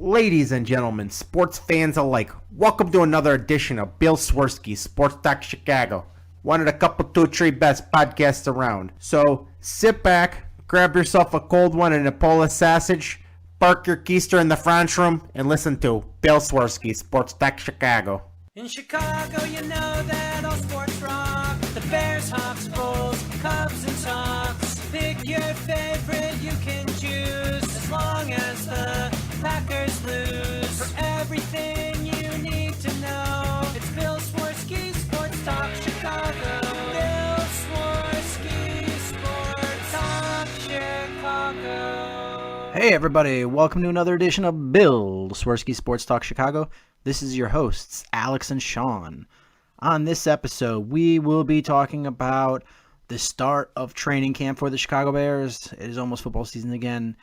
Ladies and gentlemen, sports fans alike, welcome to another edition of Bill Swerski, Sports Talk Chicago, one of the couple, two, three best podcasts around. So sit back, grab yourself a cold one and a Polish sausage, park your keister in the French room, and listen to Bill Swerski, Sports Talk Chicago. In Chicago, you know that all sports rock. The Bears, Hawks, Bulls, Cubs, and Sox. Pick your favorite, you can choose, as long as the Packers lose. For everything you need to know, it's Bill Swerski, Sports Talk Chicago. Bill Swerski, Sports Talk Chicago. Hey everybody, welcome to another edition of Bill Swerski Sports Talk Chicago. This is your hosts, Alex and Shawn. On this episode, we will be talking about the start of training camp for the Chicago Bears. It is almost football season again.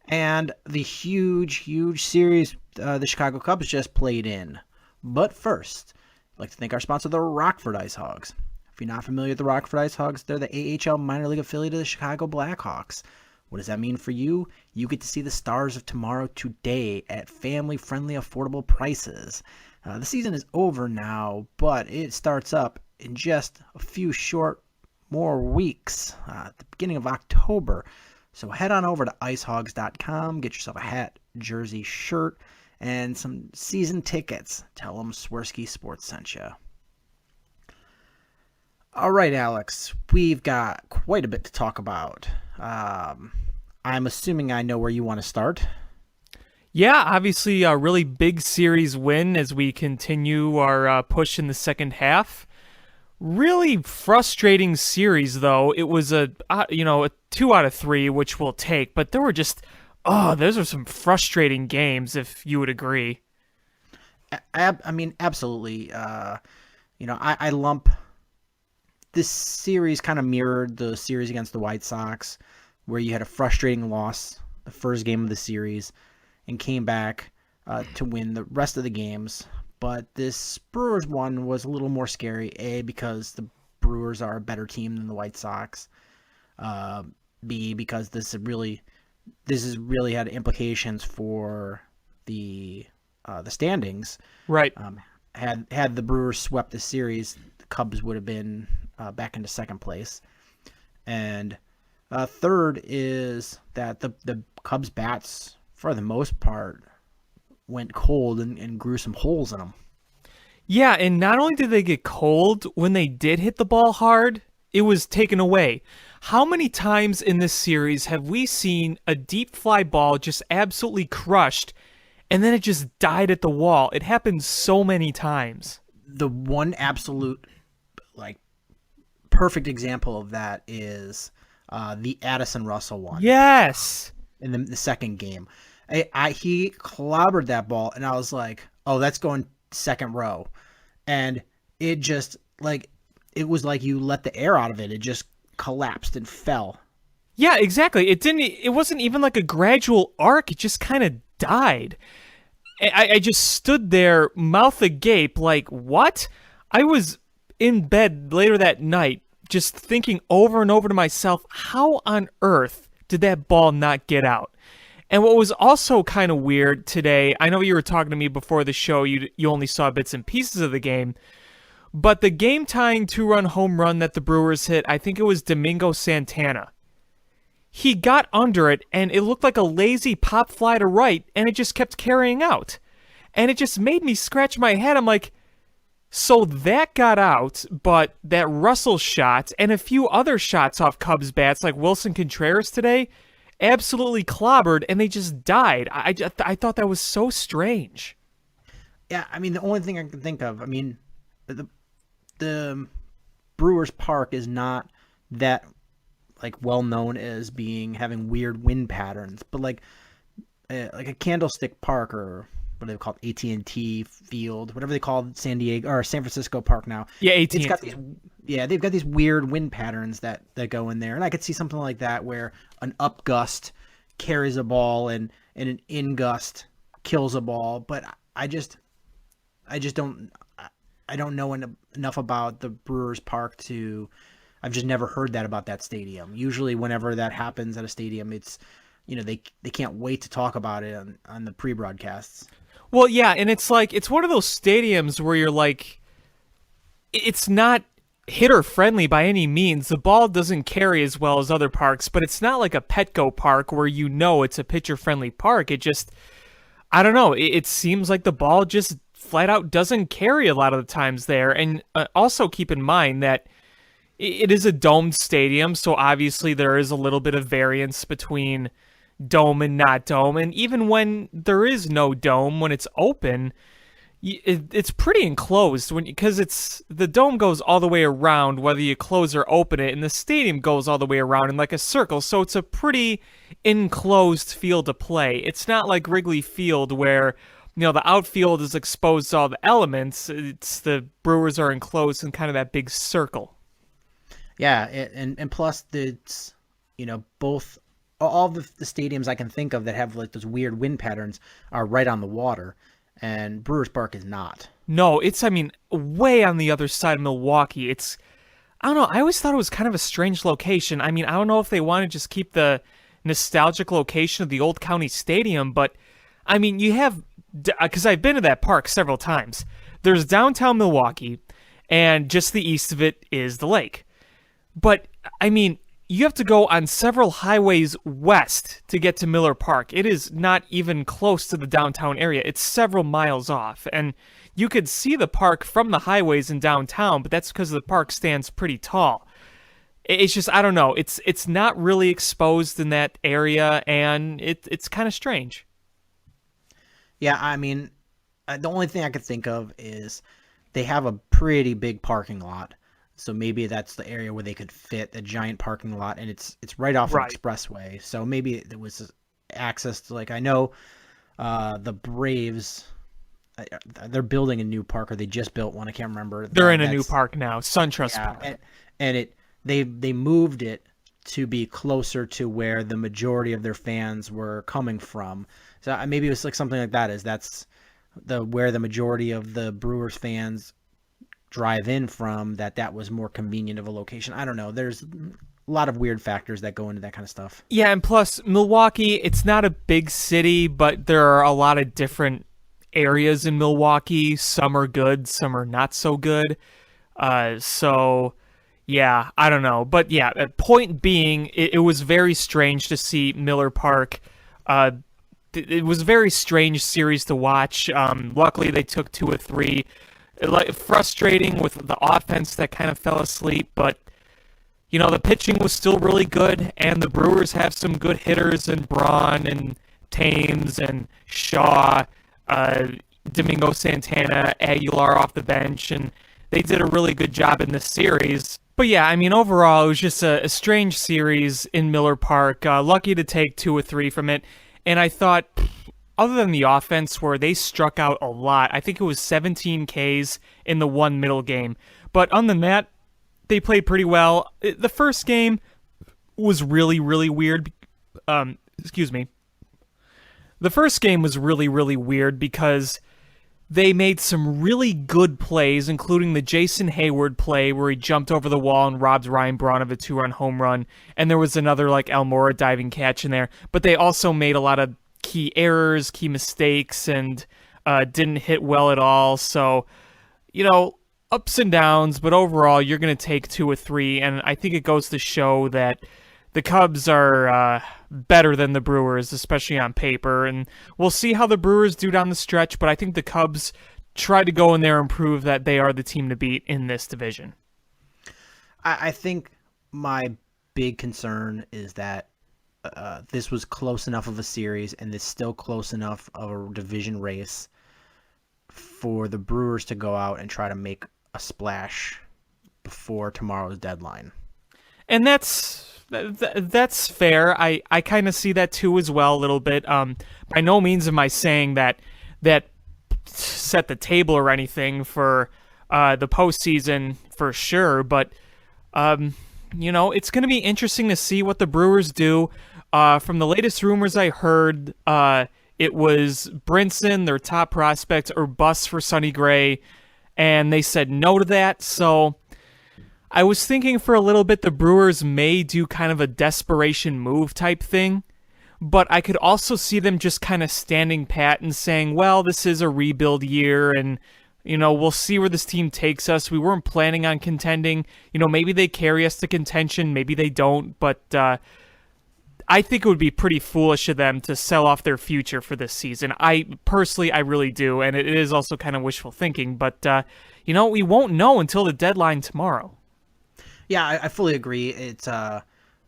And the huge series the Chicago Cubs just played in. But first, I'd like to thank our sponsor, the Rockford Ice Hogs. If you're not familiar with the Rockford Ice Hogs, they're the AHL minor league affiliate of the Chicago Blackhawks. What does that mean for you? You get to see the stars of tomorrow today at family-friendly, affordable prices. The season is over now, but it starts up in just a few short more weeks at the beginning of October. So head on over to icehogs.com, get yourself a hat, jersey, shirt, and some season tickets. Tell them Swerski Sports sent you. All right, Alex, we've got quite a bit to talk about. I'm assuming I know where you want to start. Yeah, obviously a really big series win as we continue our push in the second half. Really frustrating series, though. It was a 2 out of 3, which we'll take, but there were just, those are some frustrating games, if you would agree. I mean, absolutely. I lump this series kind of mirrored the series against the White Sox, where you had a frustrating loss the first game of the series and came back to win the rest of the games. But this Brewers one was a little more scary, A, because the Brewers are a better team than the White Sox, B, because this has really had implications for the standings. Right. Had the Brewers swept the series, the Cubs would have been back into second place. And third is that the Cubs bats, for the most part, went cold and grew some holes in them. Yeah, and not only did they get cold, when they did hit the ball hard, it was taken away. How many times in this series have we seen a deep fly ball just absolutely crushed, and then it just died at the wall? It happened so many times. The one absolute, perfect example of that is the Addison Russell one. Yes! In the second game. He clobbered that ball, and I was like, oh, that's going second row. And it just, it was like you let the air out of it. It just collapsed and fell. Yeah, exactly. It wasn't even like a gradual arc. It just kind of died. I just stood there, mouth agape, like, what? I was in bed later that night just thinking over and over to myself, how on earth did that ball not get out? And what was also kind of weird today, I know you were talking to me before the show, you only saw bits and pieces of the game, but the game-tying 2-run home run that the Brewers hit, I think it was Domingo Santana. He got under it, and it looked like a lazy pop fly to right, and it just kept carrying out. And it just made me scratch my head. I'm like, so that got out, but that Russell shot and a few other shots off Cubs bats like Wilson Contreras today absolutely clobbered, and they just died. I thought that was so strange. Yeah, I mean, the only thing I can think of, the Brewers Park is not that well known as having weird wind patterns, but like a Candlestick Park, or what do they call it, AT&T Field, whatever they call San Diego or San Francisco Park now. Yeah, AT&T. They've got these weird wind patterns that go in there, and I could see something like that where an up gust carries a ball and an in gust kills a ball. But I don't know enough about the Brewers Park to. I've just never heard that about that stadium. Usually, whenever that happens at a stadium, it's they can't wait to talk about it on the pre-broadcasts. Well, yeah, and it's like it's one of those stadiums where you're like, it's not hitter friendly by any means. The ball doesn't carry as well as other parks, but it's not like a Petco park where it's a pitcher friendly park. It just, I don't know. It seems like the ball just flat out doesn't carry a lot of the times there. And also keep in mind that it is a domed stadium, so obviously there is a little bit of variance between dome and not dome. And even when there is no dome, when it's open, it's pretty enclosed because the dome goes all the way around whether you close or open it, and the stadium goes all the way around in like a circle, so it's a pretty enclosed field to play. It's not like Wrigley Field where the outfield is exposed to all the elements. It's the Brewers are enclosed in kind of that big circle. Yeah, and plus it's both. All the stadiums I can think of that have like those weird wind patterns are right on the water, and Brewers Park is not. No, it's, way on the other side of Milwaukee. I don't know, I always thought it was kind of a strange location. I don't know if they want to just keep the nostalgic location of the old county stadium, but, you have, because I've been to that park several times. There's downtown Milwaukee, and just the east of it is the lake. But, you have to go on several highways west to get to Miller Park. It is not even close to the downtown area. It's several miles off. And you could see the park from the highways in downtown, but that's because the park stands pretty tall. It's just, I don't know. It's not really exposed in that area, and it's kind of strange. Yeah, the only thing I could think of is they have a pretty big parking lot. So maybe that's the area where they could fit a giant parking lot, and it's right off an expressway. So maybe there was access to, like, I know the Braves, they're building a new park, or they just built one. I can't remember. They're in a new park now, SunTrust Park. And they moved it to be closer to where the majority of their fans were coming from. So maybe it was like something like that. That's where the majority of the Brewers fans drive in from, that was more convenient of a location. I don't know. There's a lot of weird factors that go into that kind of stuff. Yeah, and plus Milwaukee, it's not a big city, but there are a lot of different areas in Milwaukee. Some are good, some are not so good. So yeah, I don't know. But yeah, point being, it was very strange to see Miller Park. It was a very strange series to watch. Luckily they took 2 or 3. Frustrating with the offense that kind of fell asleep, but the pitching was still really good, and the Brewers have some good hitters in Braun and Thames and Shaw, Domingo Santana, Aguilar off the bench, and they did a really good job in this series. But yeah, overall it was just a strange series in Miller Park. Lucky to take 2 or 3 from it, and I thought, other than the offense where they struck out a lot, I think it was 17 Ks in the one middle game. But other than that, they played pretty well. The first game was really, really weird. Excuse me. The first game was really, really weird because they made some really good plays, including the Jason Hayward play where he jumped over the wall and robbed Ryan Braun of a 2-run home run. And there was another Almora diving catch in there. But they also made a lot of key errors, key mistakes, and didn't hit well at all. So, ups and downs, but overall you're going to take 2 or 3, and I think it goes to show that the Cubs are better than the Brewers, especially on paper, and we'll see how the Brewers do down the stretch, but I think the Cubs try to go in there and prove that they are the team to beat in this division. I think my big concern is that this was close enough of a series, and it's still close enough of a division race for the Brewers to go out and try to make a splash before tomorrow's deadline. And that's fair. I kind of see that too as well a little bit. By no means am I saying that set the table or anything for the postseason for sure, but it's going to be interesting to see what the Brewers do. From the latest rumors I heard, it was Brinson, their top prospect, or bust for Sonny Gray, and they said no to that. So I was thinking for a little bit the Brewers may do kind of a desperation move type thing, but I could also see them just kind of standing pat and saying, well, this is a rebuild year, and we'll see where this team takes us. We weren't planning on contending. Maybe they carry us to contention, maybe they don't, but I think it would be pretty foolish of them to sell off their future for this season. I really do, and it is also kind of wishful thinking, but we won't know until the deadline tomorrow. Yeah, I fully agree. It's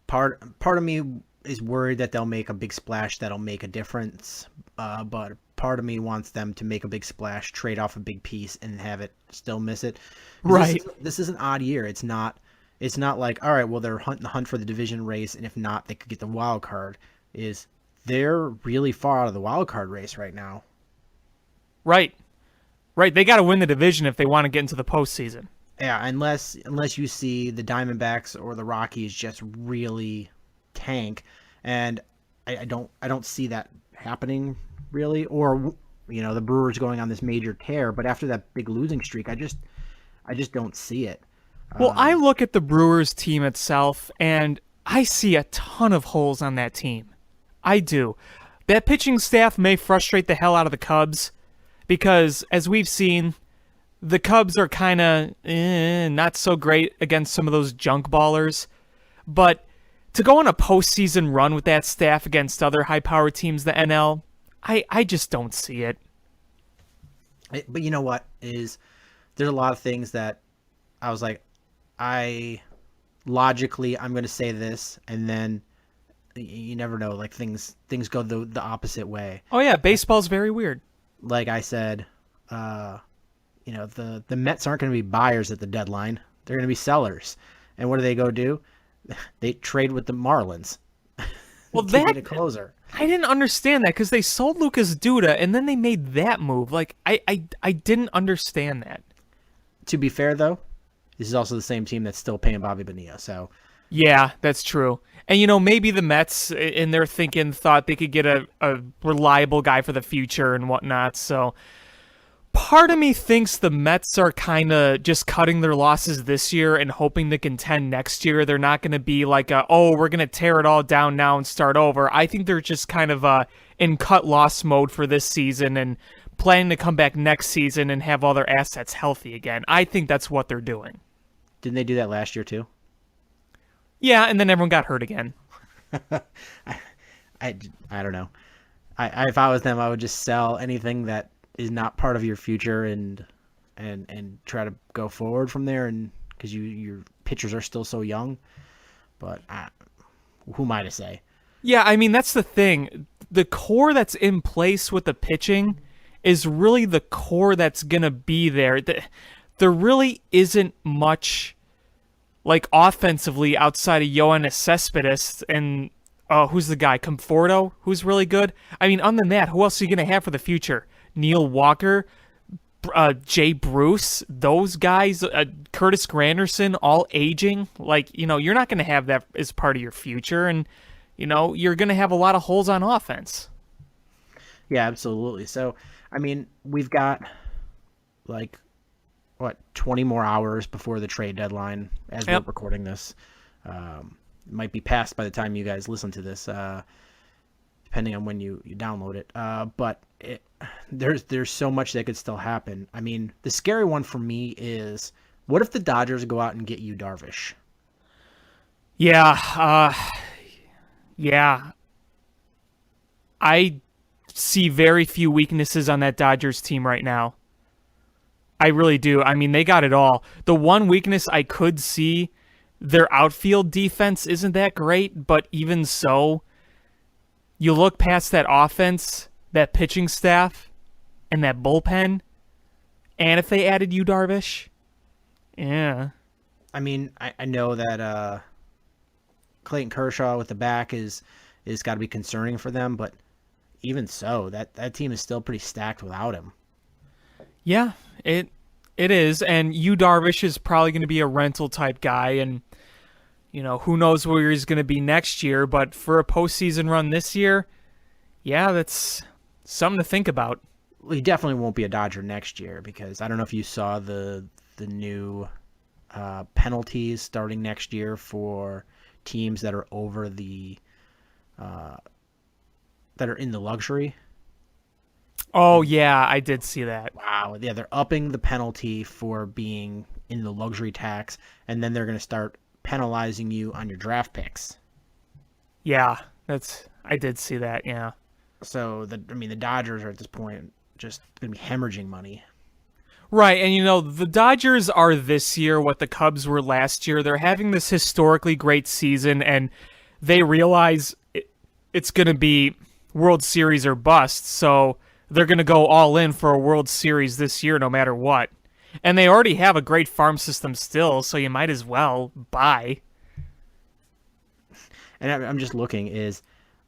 part of me is worried that they'll make a big splash that'll make a difference, but part of me wants them to make a big splash, trade off a big piece, and have it still miss it. Right. This is an odd year. It's not like, all right, well, they're hunting the hunt for the division race, and if not, they could get the wild card. They're really far out of the wild card race right now. Right. They got to win the division if they want to get into the postseason. Yeah, unless you see the Diamondbacks or the Rockies just really tank, and I don't see that happening really, or the Brewers going on this major tear. But after that big losing streak, I just don't see it. Well, I look at the Brewers team itself, and I see a ton of holes on that team. I do. That pitching staff may frustrate the hell out of the Cubs, because as we've seen, the Cubs are kind of not so great against some of those junk ballers. But to go on a postseason run with that staff against other high-powered teams, the NL, I just don't see it. But you know what? There's a lot of things that I was like, logically, I'm going to say this, and then you never know. Like things go the opposite way. Oh yeah, baseball's very weird. Like I said, the Mets aren't going to be buyers at the deadline. They're going to be sellers. And what do they go do? They trade with the Marlins. Well, to get a closer. I didn't understand that because they sold Lucas Duda and then they made that move. Like I didn't understand that. To be fair, though, this is also the same team that's still paying Bobby Bonilla. So yeah, that's true. And maybe the Mets in their thinking thought they could get a reliable guy for the future and whatnot. So part of me thinks the Mets are kind of just cutting their losses this year and hoping to contend next year. They're not going to be like, we're going to tear it all down now and start over. I think they're just kind of in cut-loss mode for this season and planning to come back next season and have all their assets healthy again. I think that's what they're doing. Didn't they do that last year too? Yeah, and then everyone got hurt again. I don't know. If I was them, I would just sell anything that is not part of your future and try to go forward from there, and because your pitchers are still so young. But who am I to say? Yeah, I mean, that's the thing. The core that's in place with the pitching is really the core that's going to be there. There really isn't much, like, offensively outside of Yoenis Cespedes and who's the guy? Conforto, who's really good? I mean, other than that, who else are you going to have for the future? Neil Walker, Jay Bruce, those guys, Curtis Granderson, all aging. Like, you're not going to have that as part of your future, and, you're going to have a lot of holes on offense. Yeah, absolutely. So, I mean, we've got, 20 more hours before the trade deadline as we're recording this. It might be past by the time you guys listen to this, depending on when you download it. But there's so much that could still happen. I mean, the scary one for me is, what if the Dodgers go out and get Yu Darvish? Yeah. I see very few weaknesses on that Dodgers team right now. I really do. I mean, they got it all. The one weakness I could see, their outfield defense isn't that great, but even so, you look past that offense, that pitching staff, and that bullpen, and if they added Yu Darvish, yeah. I mean, I know that Clayton Kershaw with the back is got to be concerning for them, but even so, that team is still pretty stacked without him. Yeah, it is, and Yu Darvish is probably going to be a rental type guy, and who knows where he's going to be next year, but for a postseason run this year, yeah, that's something to think about. Well, he definitely won't be a Dodger next year, because I don't know if you saw the new penalties starting next year for teams that are over the that are in the luxury. Oh, yeah, I did see that. Wow. Yeah, they're upping the penalty for being in the luxury tax, and then they're going to start penalizing you on your draft picks. Yeah, I did see that, yeah. So, the Dodgers are at this point just going to be hemorrhaging money. Right, and the Dodgers are this year what the Cubs were last year. They're having this historically great season, and they realize it's going to be World Series or bust, so they're going to go all in for a World Series this year no matter what. And they already have a great farm system still, so you might as well buy. And I'm just looking,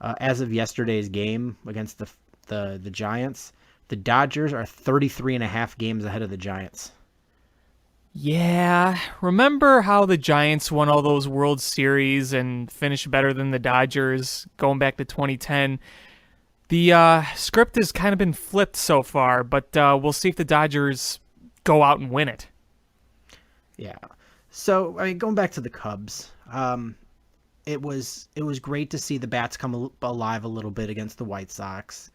as of yesterday's game against the Giants, the Dodgers are 33.5 games ahead of the Giants. Yeah, remember how the Giants won all those World Series and finished better than the Dodgers going back to 2010? The script has kind of been flipped so far, but we'll see if the Dodgers go out and win it. Yeah. So, going back to the Cubs, it was great to see the bats come alive a little bit against the White Sox.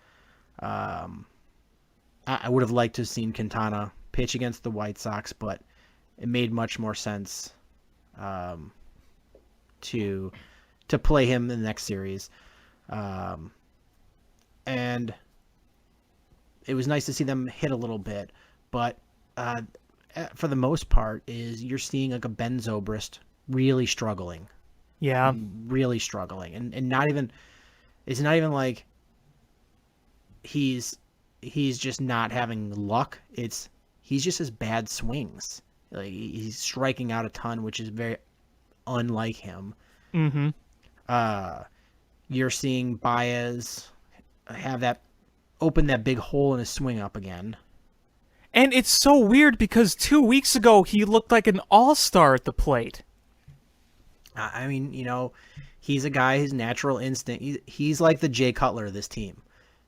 I would have liked to have seen Quintana pitch against the White Sox, but it made much more sense to play him in the next series. And it was nice to see them hit a little bit, but for the most part, you're seeing like a Ben Zobrist really struggling. Yeah. Really struggling. And it's not even like he's just not having luck. He's just his bad swings. Like, he's striking out a ton, which is very unlike him. Mm-hmm. You're seeing Baez open that big hole in his swing up again. And it's so weird because 2 weeks ago he looked like an all-star at the plate. He's a guy, his natural instinct, he's like the Jay Cutler of this team,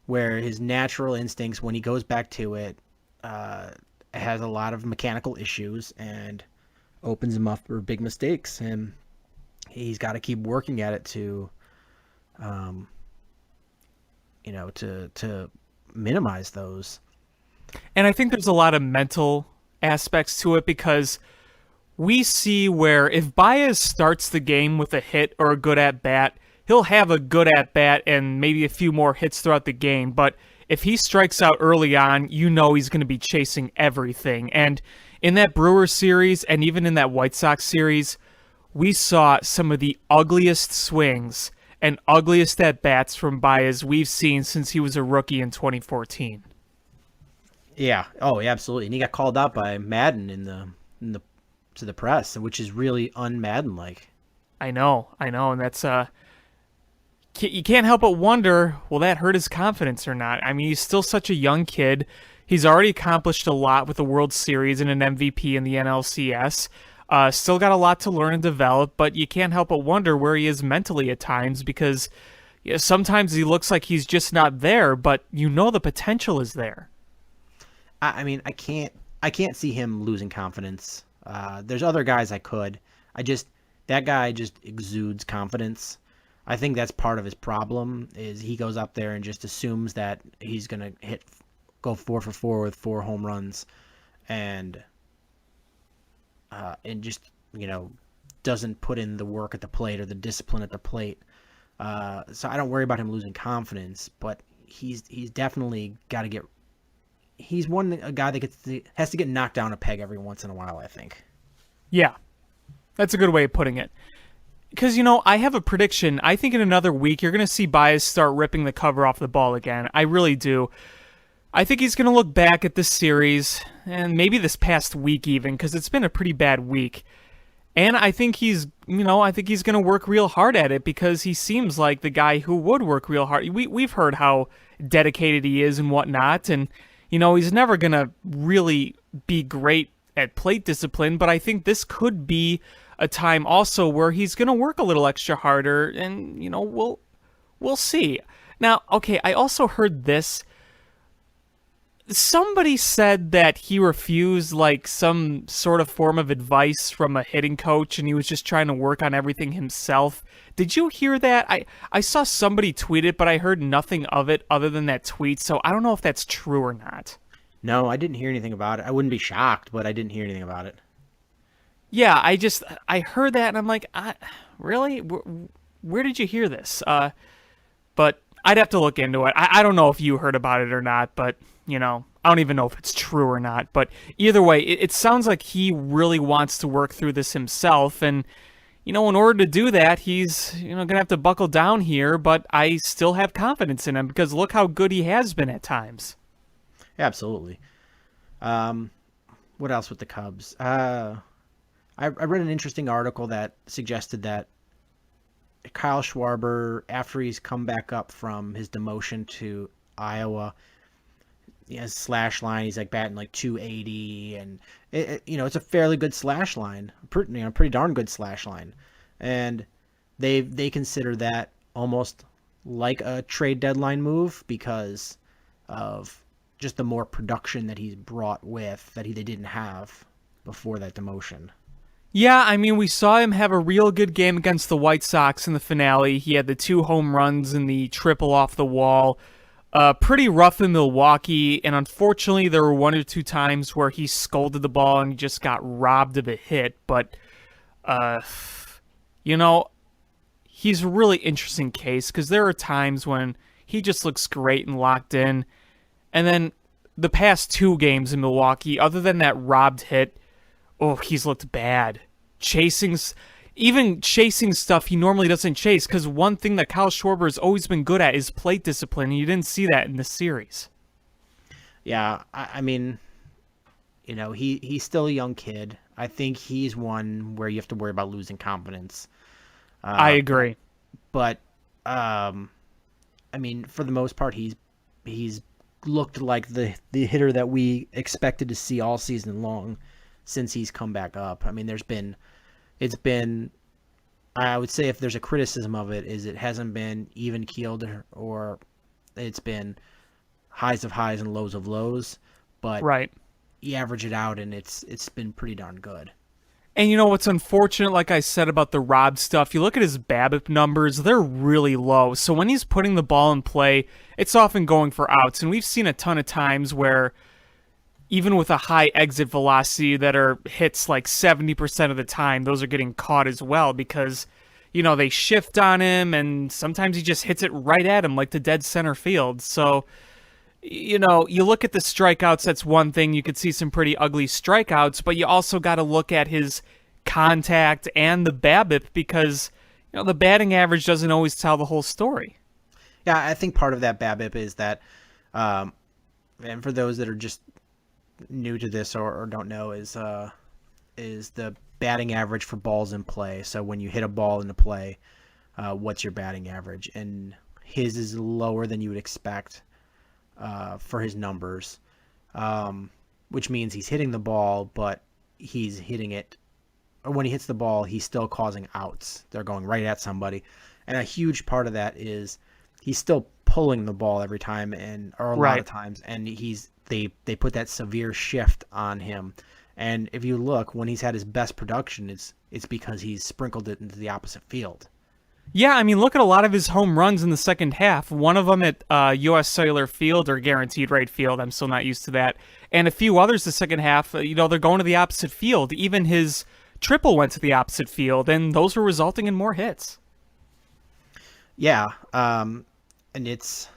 where his natural instincts, when he goes back to it, has a lot of mechanical issues and opens him up for big mistakes. And he's got to keep working at it to minimize those. And I think there's a lot of mental aspects to it because we see where if Baez starts the game with a hit or a good at-bat, he'll have a good at-bat and maybe a few more hits throughout the game. But if he strikes out early on, he's going to be chasing everything. And in that Brewers series and even in that White Sox series, we saw some of the ugliest swings and ugliest at-bats from Baez we've seen since he was a rookie in 2014. Yeah. Oh, absolutely. And he got called out by Madden to the press, which is really un-Madden-like. I know, and that's you can't help but wonder, will that hurt his confidence or not? I mean, he's still such a young kid. He's already accomplished a lot with the World Series and an MVP in the NLCS. Still got a lot to learn and develop, but you can't help but wonder where he is mentally at times because sometimes he looks like he's just not there, but the potential is there. I can't see him losing confidence. There's other guys I could. That guy just exudes confidence. I think that's part of his problem is he goes up there and just assumes that he's going to go 4 for 4 with 4 home runs and just, doesn't put in the work at the plate or the discipline at the plate. So I don't worry about him losing confidence, but he's definitely got to get. He's a guy that has to get knocked down a peg every once in a while, I think. Yeah, that's a good way of putting it. Because, I have a prediction. I think in another week, you're going to see Baez start ripping the cover off the ball again. I really do. I think he's going to look back at this series, and maybe this past week even, because it's been a pretty bad week. And I think he's going to work real hard at it because he seems like the guy who would work real hard. We've heard how dedicated he is and whatnot, and he's never going to really be great at plate discipline, but I think this could be a time also where he's going to work a little extra harder, and, we'll see. Now, okay, I also heard this. somebody said that he refused like some sort of form of advice from a hitting coach and he was just trying to work on everything himself. Did you hear that? I saw somebody tweet it, but I heard nothing of it other than that tweet, so I don't know if that's true or not. No, I didn't hear anything about it. I wouldn't be shocked, but I didn't hear anything about it. Yeah, I heard that and I'm like, really? Where did you hear this? But I'd have to look into it. I don't know if you heard about it or not, but, I don't even know if it's true or not. But either way, it sounds like he really wants to work through this himself. And, in order to do that, he's, going to have to buckle down here. But I still have confidence in him because look how good he has been at times. Absolutely. What else with the Cubs? I read an interesting article that suggested that Kyle Schwarber, after he's come back up from his demotion to Iowa, he has slash line. He's like batting like 280, and it's a fairly good slash line, pretty darn good slash line, and they consider that almost like a trade deadline move because of just the more production that he's brought with that they didn't have before that demotion. Yeah, I mean, we saw him have a real good game against the White Sox in the finale. He had the 2 home runs and the triple off the wall. Pretty rough in Milwaukee, and unfortunately there were 1 or 2 times where he scolded the ball and he just got robbed of a hit. But, he's a really interesting case because there are times when he just looks great and locked in. And then the past 2 games in Milwaukee, other than that robbed hit, he's looked bad. Chasing stuff he normally doesn't chase, because one thing that Kyle Schwarber has always been good at is plate discipline, and you didn't see that in this series. Yeah, I mean, he's still a young kid. I think he's one where you have to worry about losing confidence. I agree. But, I mean, for the most part, he's looked like the hitter that we expected to see all season long since he's come back up. I mean, it's been, I would say if there's a criticism of it, is it hasn't been even keeled or it's been highs of highs and lows of lows, but right. You average it out and it's been pretty darn good. And what's unfortunate, like I said about the Rob stuff, you look at his BABIP numbers, they're really low. So when he's putting the ball in play, it's often going for outs. And we've seen a ton of times where even with a high exit velocity that are hits like 70% of the time, those are getting caught as well because, they shift on him and sometimes he just hits it right at him like the dead center field. So, you look at the strikeouts, that's one thing. You could see some pretty ugly strikeouts, but you also got to look at his contact and the BABIP because, the batting average doesn't always tell the whole story. Yeah, I think part of that BABIP is that, and for those that are just new to this or don't know, is the batting average for balls in play. So when you hit a ball into play, what's your batting average? And his is lower than you would expect for his numbers, which means he's hitting the ball, but he's hitting it. Or when he hits the ball, he's still causing outs. They're going right at somebody, and a huge part of that is he's still pulling the ball every time, or a lot of times, and they put that severe shift on him. And if you look, when he's had his best production, it's because he's sprinkled it into the opposite field. Yeah, I mean, look at a lot of his home runs in the second half. One of them at U.S. Cellular Field or Guaranteed Rate Field. I'm still not used to that. And a few others the second half, they're going to the opposite field. Even his triple went to the opposite field, and those were resulting in more hits. Yeah, and it's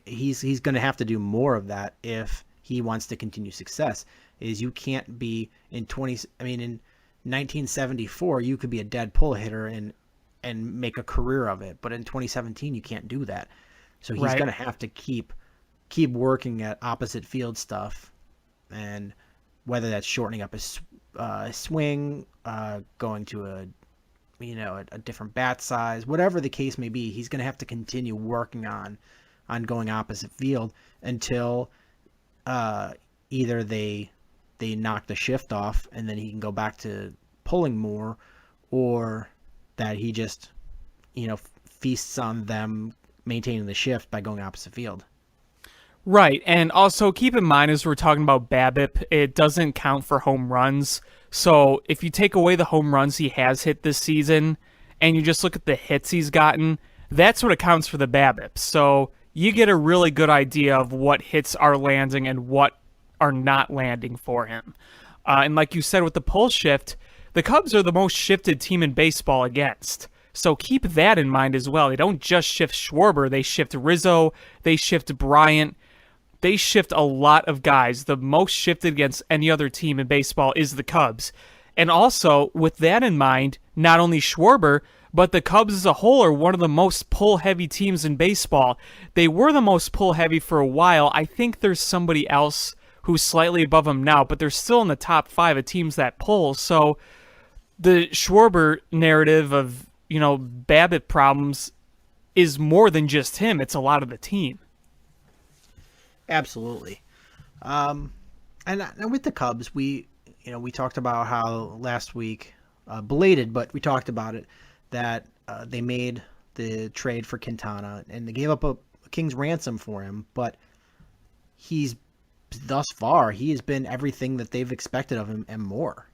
he's going to have to do more of that if he wants to continue success. You can't be in 1974, you could be a dead pull hitter and make a career of it. But in 2017, you can't do that. So he's going to have to keep working at opposite field stuff, and whether that's shortening up his swing, going to a different bat size, whatever the case may be, he's going to have to continue working on going opposite field until either they knock the shift off and then he can go back to pulling more, or that he just feasts on them maintaining the shift by going opposite field. Right, and also keep in mind as we're talking about BABIP, it doesn't count for home runs. So if you take away the home runs he has hit this season, and you just look at the hits he's gotten, that's what accounts for the BABIP. So you get a really good idea of what hits are landing and what are not landing for him. And like you said with the pole shift, the Cubs are the most shifted team in baseball against. So keep that in mind as well. They don't just shift Schwarber, they shift Rizzo, they shift Bryant. They shift a lot of guys. The most shifted against any other team in baseball is the Cubs. And also, with that in mind, not only Schwarber, but the Cubs as a whole are one of the most pull-heavy teams in baseball. They were the most pull-heavy for a while. I think there's somebody else who's slightly above them now, but they're still in the top 5 of teams that pull. So the Schwarber narrative of, BABIP problems is more than just him. It's a lot of the team. Absolutely. And with the Cubs, we talked about how last week, belated, but we talked about it, that they made the trade for Quintana and they gave up a king's ransom for him, but thus far, he has been everything that they've expected of him and more.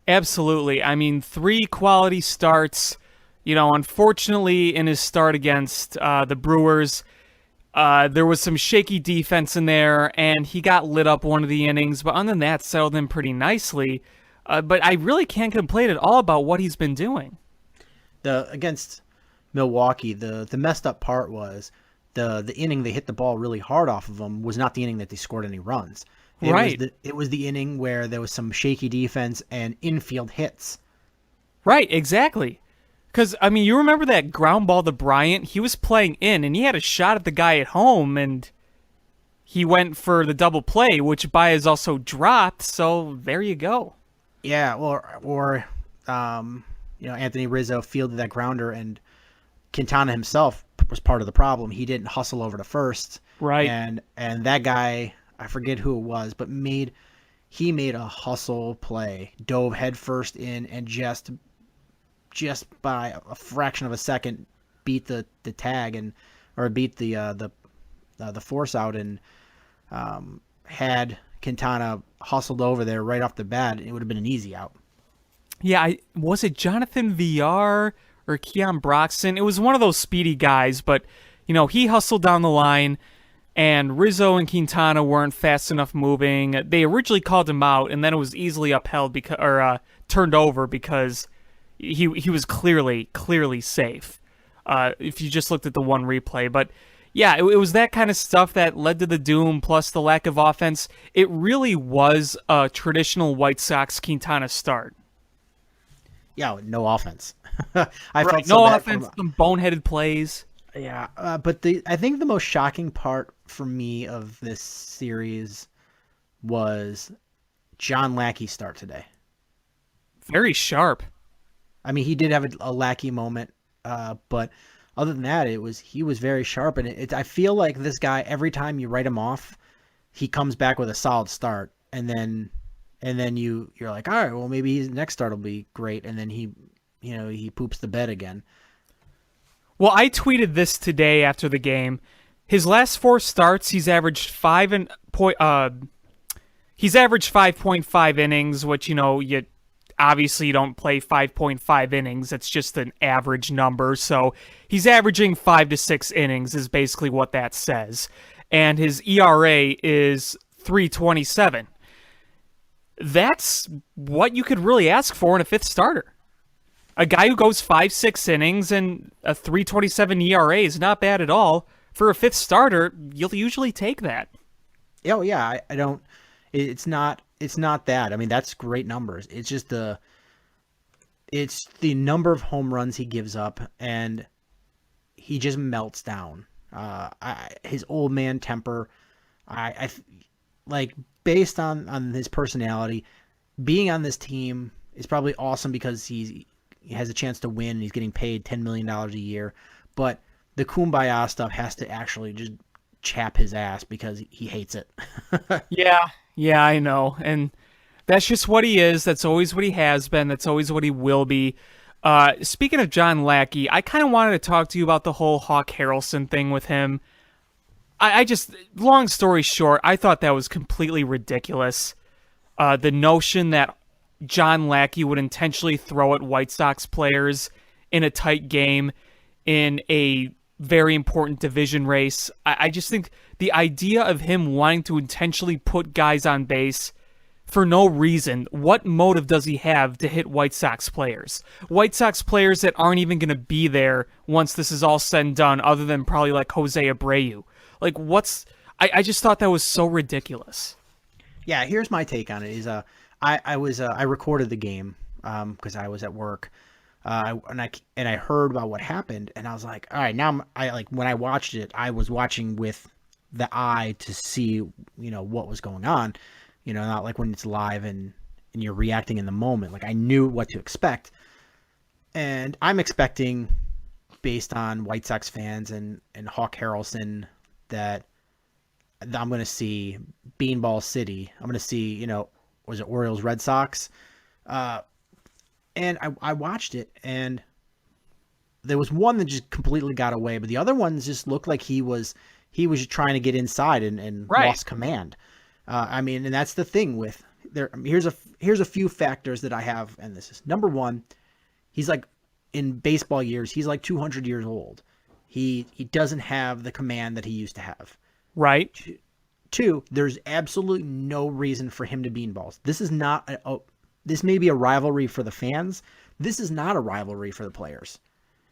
Absolutely. I mean, 3 quality starts. Unfortunately, in his start against the Brewers, there was some shaky defense in there, and he got lit up one of the innings. But other than that, settled in pretty nicely. But I really can't complain at all about what he's been doing. Against Milwaukee, the messed up part was the inning they hit the ball really hard off of him was not the inning that they scored any runs. It was the inning where there was some shaky defense and infield hits. Right, exactly. Because, you remember that ground ball to Bryant? He was playing in, and he had a shot at the guy at home, and he went for the double play, which Baez also dropped, so there you go. Yeah, or Anthony Rizzo fielded that grounder, and Quintana himself was part of the problem. He didn't hustle over to first. Right. And that guy, I forget who it was, but he made a hustle play, dove headfirst in, and just by a fraction of a second beat the tag or beat the force out, and had Quintana hustled over there right off the bat, it would have been an easy out. Yeah, was it Jonathan Villar or Keon Broxton? It was one of those speedy guys, but he hustled down the line, and Rizzo and Quintana weren't fast enough moving. They originally called him out, and then it was easily upheld turned over because he was clearly safe. If you just looked at the one replay, but yeah, it was that kind of stuff that led to the doom. Plus the lack of offense. It really was a traditional White Sox Quintana start. Yeah, no offense. I felt no offense. Some boneheaded plays. Yeah, but I think the most shocking part for me of this series was John Lackey's start today. Very sharp. He did have a Lackey moment, but other than that, he was very sharp. And I feel like this guy, every time you write him off, he comes back with a solid start, and then you're like, all right, well maybe his next start will be great, and then he poops the bed again. Well, I tweeted this today after the game. His last 4 starts, he's averaged 5.5 innings, which obviously you don't play 5.5 innings. That's just an average number. So he's averaging 5 to 6 innings is basically what that says. And his ERA is 3.27. That's what you could really ask for in a 5th starter. A guy who goes 5-6 innings and a 3.27 ERA is not bad at all. For a 5th starter, you'll usually take that. Oh yeah, I don't. It's not that. That's great numbers. It's just it's the number of home runs he gives up, and he just melts down. His old man temper. I like, based on his personality, being on this team is probably awesome because he has a chance to win and he's getting paid $10 million a year. But the kumbaya stuff has to actually just chap his ass because he hates it. Yeah, I know. And that's just what he is. That's always what he has been. That's always what he will be. Speaking of John Lackey, I kind of wanted to talk to you about the whole Hawk Harrelson thing with him. I just, long story short, I thought that was completely ridiculous. The notion that John Lackey would intentionally throw at White Sox players in a tight game in a very important division race. I just think the idea of him wanting to intentionally put guys on base for no reason, what motive does he have to hit White Sox players? White Sox players that aren't even going to be there once this is all said and done, other than probably like Jose Abreu. Like, I just thought that was so ridiculous. Yeah, here's my take on it. I recorded the game because I was at work, and I heard about what happened, and I was like, all right, now when I watched it, I was watching with the eye to see what was going on, not like when it's live and you're reacting in the moment. Like I knew what to expect, and I'm expecting, based on White Sox fans and Hawk Harrelson, that I'm going to see Beanball City. I'm going to see, was it Orioles Red Sox? And I watched it, and there was one that just completely got away, but the other ones just looked like he was just trying to get inside and Right. lost command. And that's the thing with there. Here's a few factors that I have, and this is number one. He's like, in baseball years, he's like 200 years old. He doesn't have the command that he used to have. Right? Two, there's absolutely no reason for him to beanballs. This is not this may be a rivalry for the fans. This is not a rivalry for the players.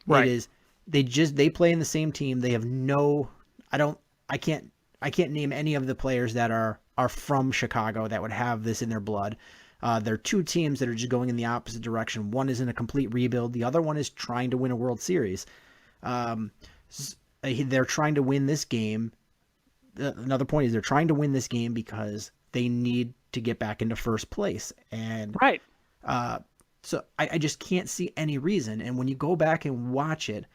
Right. It is. They play in the same team. They have no. I can't name any of the players that are from Chicago that would have this in their blood. They're two teams that are just going in the opposite direction. One is in a complete rebuild. The other one is trying to win a World Series. They're trying to win this game. Another point is they're trying to win this game because they need to get back into first place. And Right. so I just can't see any reason. And when you go back and watch it,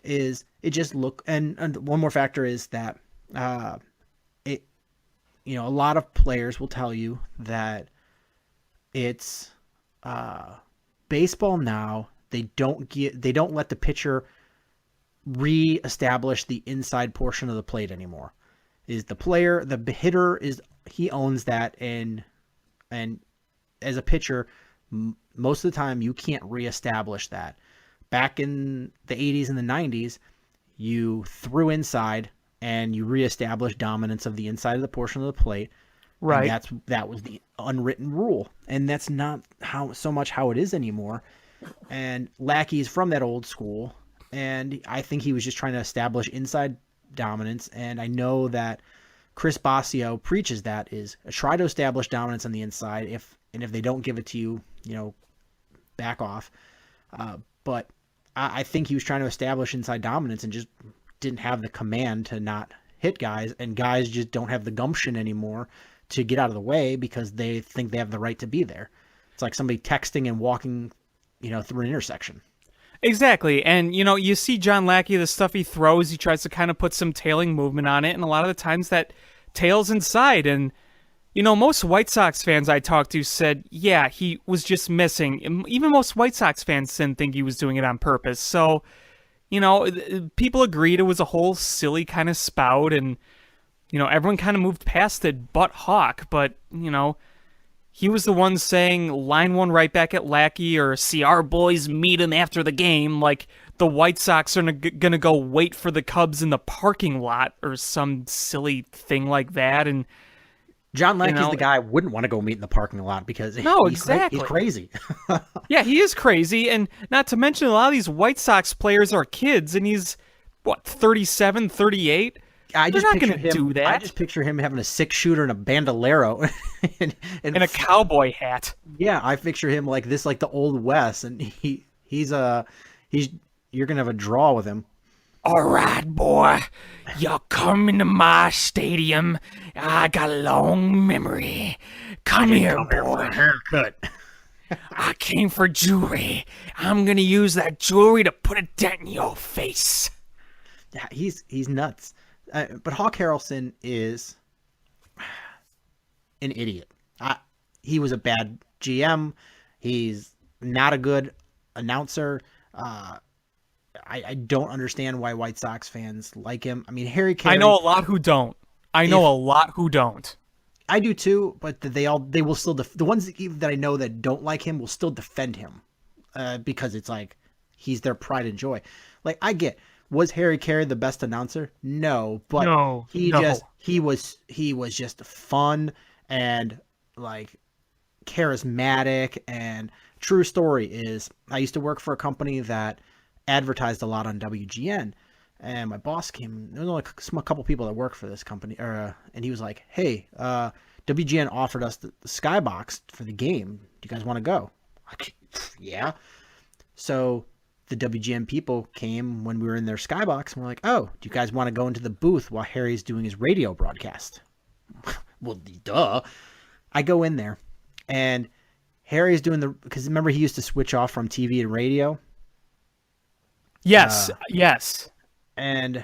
it just look, and one more factor is that a lot of players will tell you that it's baseball now. They don't let the pitcher reestablish the inside portion of the plate anymore. Is the player, the hitter he owns that, and as a pitcher, most of the time you can't reestablish that. Back in the 80s and the 90s, you threw inside and you reestablished dominance of the inside of the portion of the plate. Right. And that was the unwritten rule, and that's not so much how it is anymore. And Lackey's from that old school, and I think he was just trying to establish inside dominance. And I know that Chris Basio preaches that is try to establish dominance on the inside. If they don't give it to you, back off. But I think he was trying to establish inside dominance and just didn't have the command to not hit guys, and guys just don't have the gumption anymore to get out of the way because they think they have the right to be there. It's like somebody texting and walking, through an intersection. Exactly. And, you see John Lackey, the stuff he throws, he tries to kind of put some tailing movement on it. And a lot of the times that tails inside. And, most White Sox fans I talked to said, yeah, he was just missing. And even most White Sox fans didn't think he was doing it on purpose. So, people agreed it was a whole silly kind of spout. And, everyone kind of moved past it but Hawk. But, he was the one saying line one right back at Lackey, or see our boys meet him after the game, like the White Sox are going to go wait for the Cubs in the parking lot or some silly thing like that. And John Lackey's the guy I wouldn't want to go meet in the parking lot because exactly. He's crazy. Yeah, he is crazy. And not to mention a lot of these White Sox players are kids, and he's, 37, 38? They're not going to do that. I just picture him having a 6-shooter and a bandolero and a cowboy hat. Yeah, I picture him like this, like the Old West, and you're gonna have a draw with him. All right, boy, you come into my stadium. I got a long memory. Come here, boy. For a haircut. I came for jewelry. I'm gonna use that jewelry to put a dent in your face. Yeah, he's nuts. But Hawk Harrelson is an idiot. He was a bad GM. He's not a good announcer. I don't understand why White Sox fans like him. I mean, Harry Carey. I know a lot who don't. I know a lot who don't. I do too, but they will still the ones that I know that don't like him will still defend him, because it's like he's their pride and joy. Like I get, was Harry Carey the best announcer? No, but No. he was just fun and like charismatic. And true story is I used to work for a company that advertised a lot on WGN, and my boss came. There was only a couple people that worked for this company, and he was like, "Hey, WGN offered us the skybox for the game. Do you guys want to go?" Like, yeah. So the WGN people came when we were in their skybox, and we're like, "Oh, do you guys want to go into the booth while Harry's doing his radio broadcast?" Well, duh. I go in there, and Harry's doing because remember he used to switch off from TV to radio. Yes, yes. And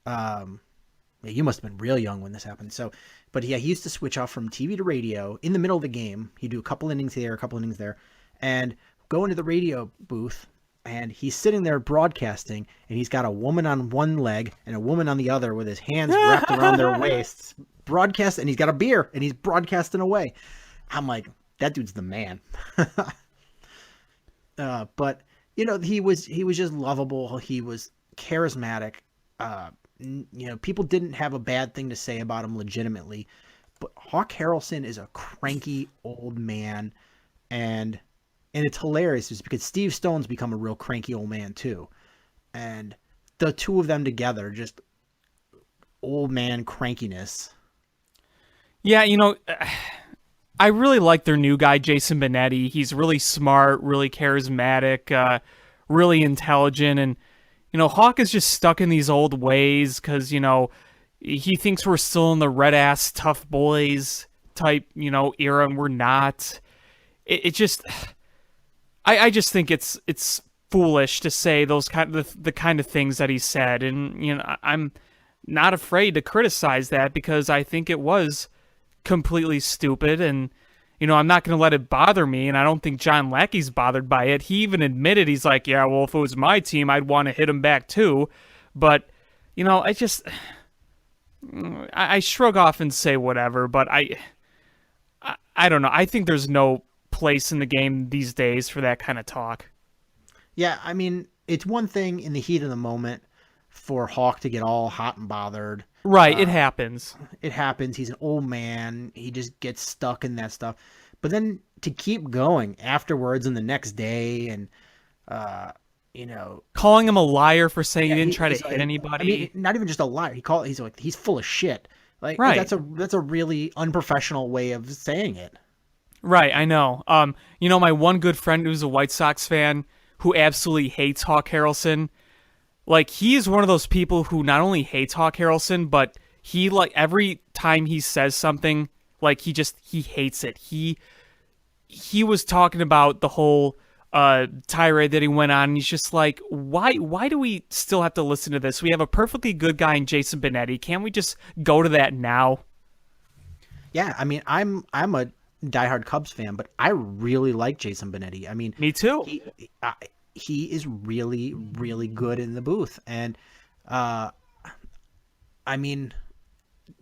you must have been real young when this happened. So, but yeah, he used to switch off from TV to radio in the middle of the game. He'd do a couple innings here, a couple innings there, and go into the radio booth. And he's sitting there broadcasting, and he's got a woman on one leg and a woman on the other with his hands wrapped around their waists. Broadcast, and he's got a beer, and he's broadcasting away. I'm like, that dude's the man. But you know, he was just lovable. He was charismatic. You know, people didn't have a bad thing to say about him legitimately. But Hawk Harrelson is a cranky old man, and it's hilarious because Steve Stone's become a real cranky old man too. And the two of them together, just old man crankiness. Yeah, you know, I really like their new guy, Jason Benetti. He's really smart, really charismatic, really intelligent. And, you know, Hawk is just stuck in these old ways because, you know, he thinks we're still in the red-ass tough boys type, you know, era, and we're not. It just... I just think it's foolish to say those the kind of things that he said. And, you know, I'm not afraid to criticize that because I think it was completely stupid, and you know, I'm not going to let it bother me, and I don't think John Lackey's bothered by it. He even admitted, he's like, yeah, well, if it was my team, I'd want to hit him back too. But, you know, I shrug off and say whatever, but I don't know. I think there's no place in the game these days for that kind of talk. Yeah, I mean, it's one thing in the heat of the moment for Hawk to get all hot and bothered. Right, it happens. It happens. He's an old man. He just gets stuck in that stuff. But then to keep going afterwards and the next day, and you know, calling him a liar for saying he didn't try to hit anybody. I mean, not even just a liar. He's like, he's full of shit. Like, right. That's a really unprofessional way of saying it. Right, I know. You know, my one good friend who's a White Sox fan who absolutely hates Hawk Harrelson. Like, he is one of those people who not only hates Hawk Harrelson, but he, like, every time he says something, like, he hates it. He was talking about the whole tirade that he went on, and he's just like, why do we still have to listen to this? We have a perfectly good guy in Jason Benetti. Can't we just go to that now? Yeah, I mean, I'm a diehard Cubs fan, but I really like Jason Benetti. I mean, me too. He is really, really good in the booth. And, I mean,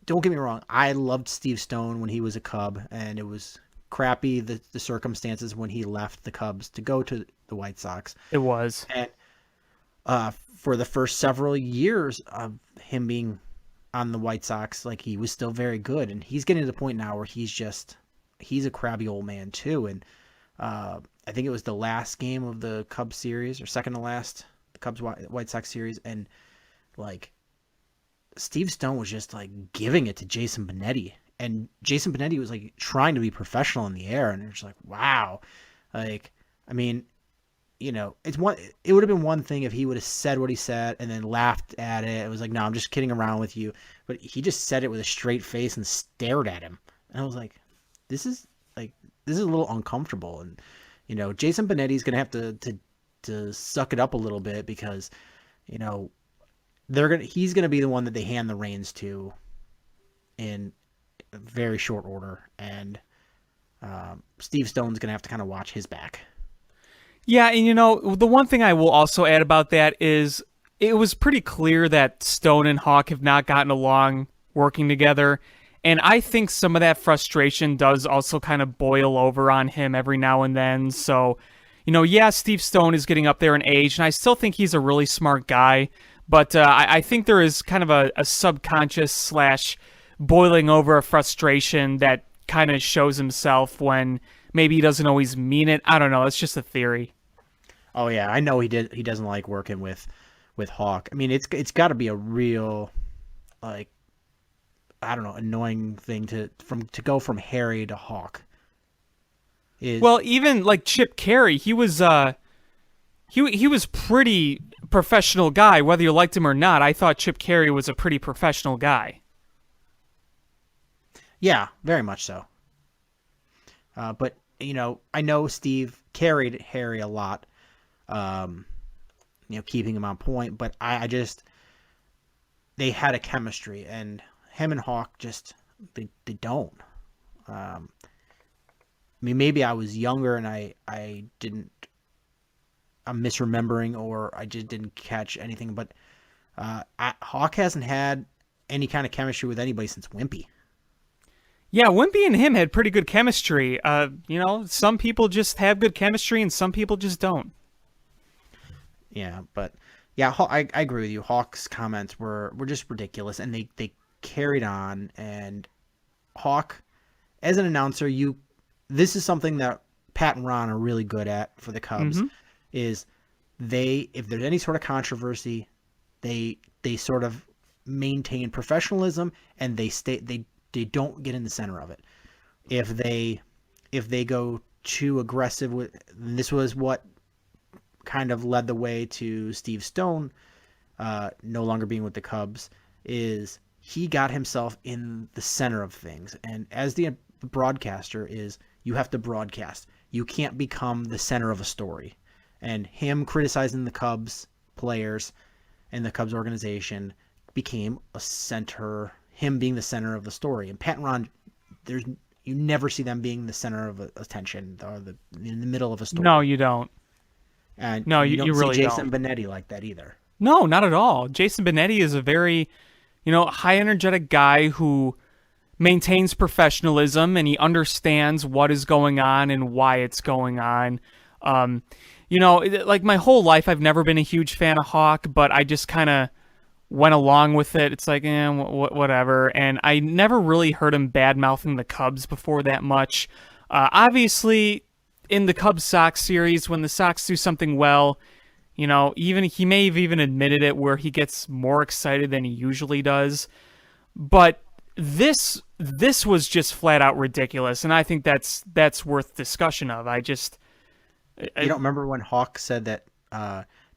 don't get me wrong. I loved Steve Stone when he was a Cub, and it was crappy, the circumstances when he left the Cubs to go to the White Sox. It was. And for the first several years of him being on the White Sox, like, he was still very good. And he's getting to the point now where he's a crabby old man too. And I think it was the last game of the Cubs series, or second to last, the Cubs White Sox series, and like Steve Stone was just like giving it to Jason Benetti, and Jason Benetti was like trying to be professional in the air, and it's like, wow. Like, I mean, you know, it would have been one thing if he would have said what he said and then laughed at it. It was like, no, I'm just kidding around with you. But he just said it with a straight face and stared at him, and I was like, this is a little uncomfortable. And you know, Jason Benetti's going to have to suck it up a little bit, because, you know, he's going to be the one that they hand the reins to in very short order. And Steve Stone's going to have to kind of watch his back. Yeah, and the one thing I will also add about that is it was pretty clear that Stone and Hawk have not gotten along working together. And I think some of that frustration does also kind of boil over on him every now and then. So, yeah, Steve Stone is getting up there in age, and I still think he's a really smart guy. But I think there is kind of a subconscious slash boiling over of frustration that kind of shows himself when maybe he doesn't always mean it. I don't know. It's just a theory. Oh yeah, I know he doesn't like working with Hawk. I mean, it's got to be a real, like, I don't know, annoying thing to go from Harry to Hawk. Well, even like Chip Carey, he was he was pretty professional guy, whether you liked him or not. I thought Chip Carey was a pretty professional guy. Yeah, very much so. But I know Steve carried Harry a lot, keeping him on point. But I just, they had a chemistry, and him and Hawk just they don't. I mean, maybe I was younger and I didn't. I'm misremembering, or I just didn't catch anything. But Hawk hasn't had any kind of chemistry with anybody since Wimpy. Yeah, Wimpy and him had pretty good chemistry. Some people just have good chemistry and some people just don't. Yeah, but yeah, I agree with you. Hawk's comments were just ridiculous, and they carried on. And Hawk, as an announcer, this is something that Pat and Ron are really good at for the Cubs. Mm-hmm. Is if there's any sort of controversy, they sort of maintain professionalism, and they don't get in the center of it. If they go too aggressive and this was what kind of led the way to Steve Stone no longer being with the Cubs, is he got himself in the center of things. And as the broadcaster, you have to broadcast. You can't become the center of a story. And him criticizing the Cubs players and the Cubs organization became him being the center of the story. And Pat and Ron, you never see them being the center of attention or in the middle of a story. No, you don't. And no, you don't really see Jason don't. Benetti like that either. No, not at all. Jason Benetti is a very, high energetic guy who maintains professionalism, and he understands what is going on and why it's going on. Like my whole life, I've never been a huge fan of Hawk, but I just kind of went along with it. It's like, whatever. And I never really heard him bad-mouthing the Cubs before that much. Obviously, in the Cubs-Sox series, when the Sox do something well, even he may have even admitted it, where he gets more excited than he usually does. But this was just flat-out ridiculous, and I think that's worth discussion of. You don't remember when Hawk said that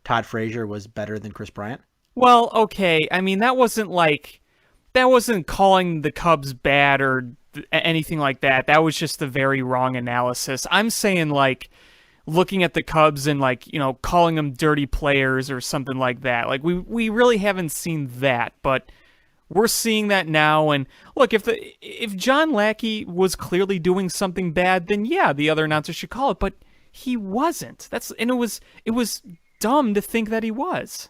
Todd Frazier was better than Chris Bryant? Well, okay. I mean, that wasn't calling the Cubs bad or anything like that. That was just a very wrong analysis. I'm saying, like, looking at the Cubs and, like, calling them dirty players or something like that. Like, we really haven't seen that, but we're seeing that now. And look, if John Lackey was clearly doing something bad, then yeah, the other announcer should call it, but he wasn't. It was dumb to think that he was.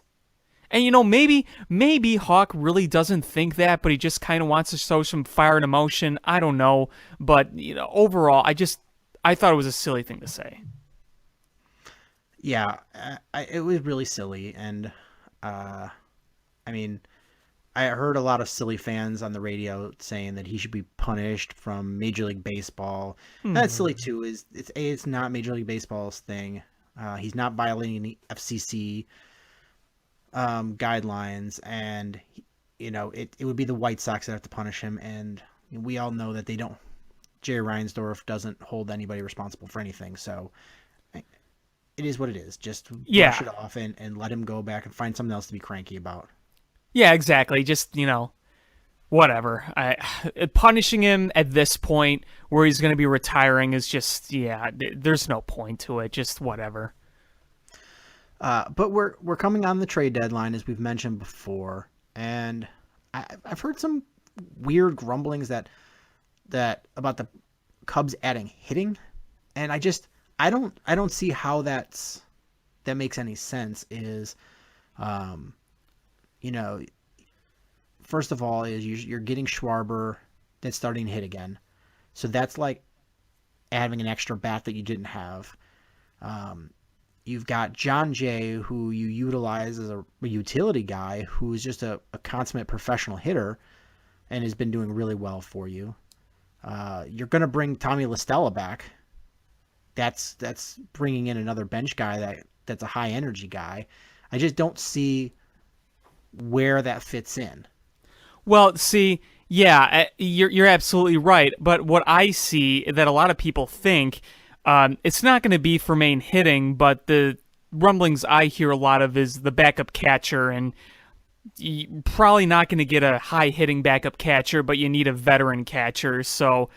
And maybe Hawk really doesn't think that, but he just kind of wants to show some fire and emotion. I don't know, but overall, I thought it was a silly thing to say. Yeah, it was really silly, and I mean, I heard a lot of silly fans on the radio saying that he should be punished from Major League Baseball. That's silly too. It's not Major League Baseball's thing. He's not violating any FCC guidelines, and it would be the White Sox that have to punish him, and we all know that they don't. Jerry Reinsdorf doesn't hold anybody responsible for anything, so it is what it is. Just brush it off and let him go back and find something else to be cranky about. Yeah, exactly. Just whatever. Punishing him at this point where he's going to be retiring is just there's no point to it. Just whatever. But we're coming on the trade deadline, as we've mentioned before, and I've heard some weird grumblings that about the Cubs adding hitting, and I don't see how that makes any sense. Is you know, first of all, is you're getting Schwarber that's starting to hit again, so that's like having an extra bat that you didn't have. You've got John Jay, who you utilize as a utility guy, who is just a consummate professional hitter and has been doing really well for you. You're going to bring Tommy LaStella back. That's bringing in another bench guy that's a high energy guy. I just don't see where that fits in. Well, see, yeah, you're absolutely right. But what I see that a lot of people think, it's not going to be for main hitting, but the rumblings I hear a lot of is the backup catcher, and you're probably not going to get a high hitting backup catcher, but you need a veteran catcher. So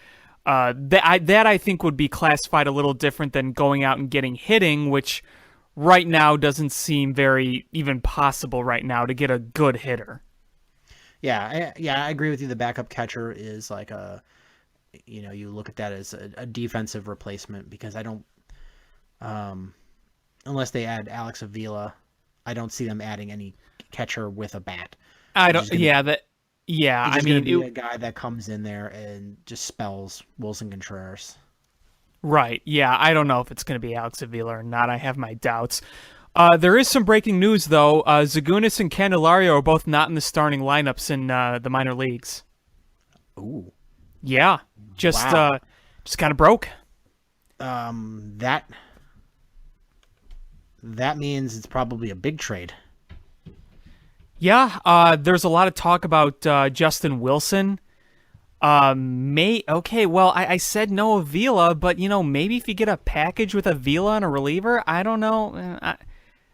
that I think would be classified a little different than going out and getting hitting, which right now doesn't seem very even possible right now to get a good hitter. Yeah, I agree with you. The backup catcher is like you look at that as a defensive replacement, because I don't, unless they add Alex Avila, I don't see them adding any catcher with a bat. I don't. I mean, be a guy that comes in there and just spells Wilson Contreras. Right. Yeah, I don't know if it's going to be Alex Avila or not. I have my doubts. There is some breaking news, though. Zagunis and Candelario are both not in the starting lineups in the minor leagues. Ooh. Yeah. Just kind of broke. That means it's probably a big trade. Yeah. There's a lot of talk about Justin Wilson. Okay, well, I said no Avila, but, maybe if you get a package with Avila and a reliever, I don't know.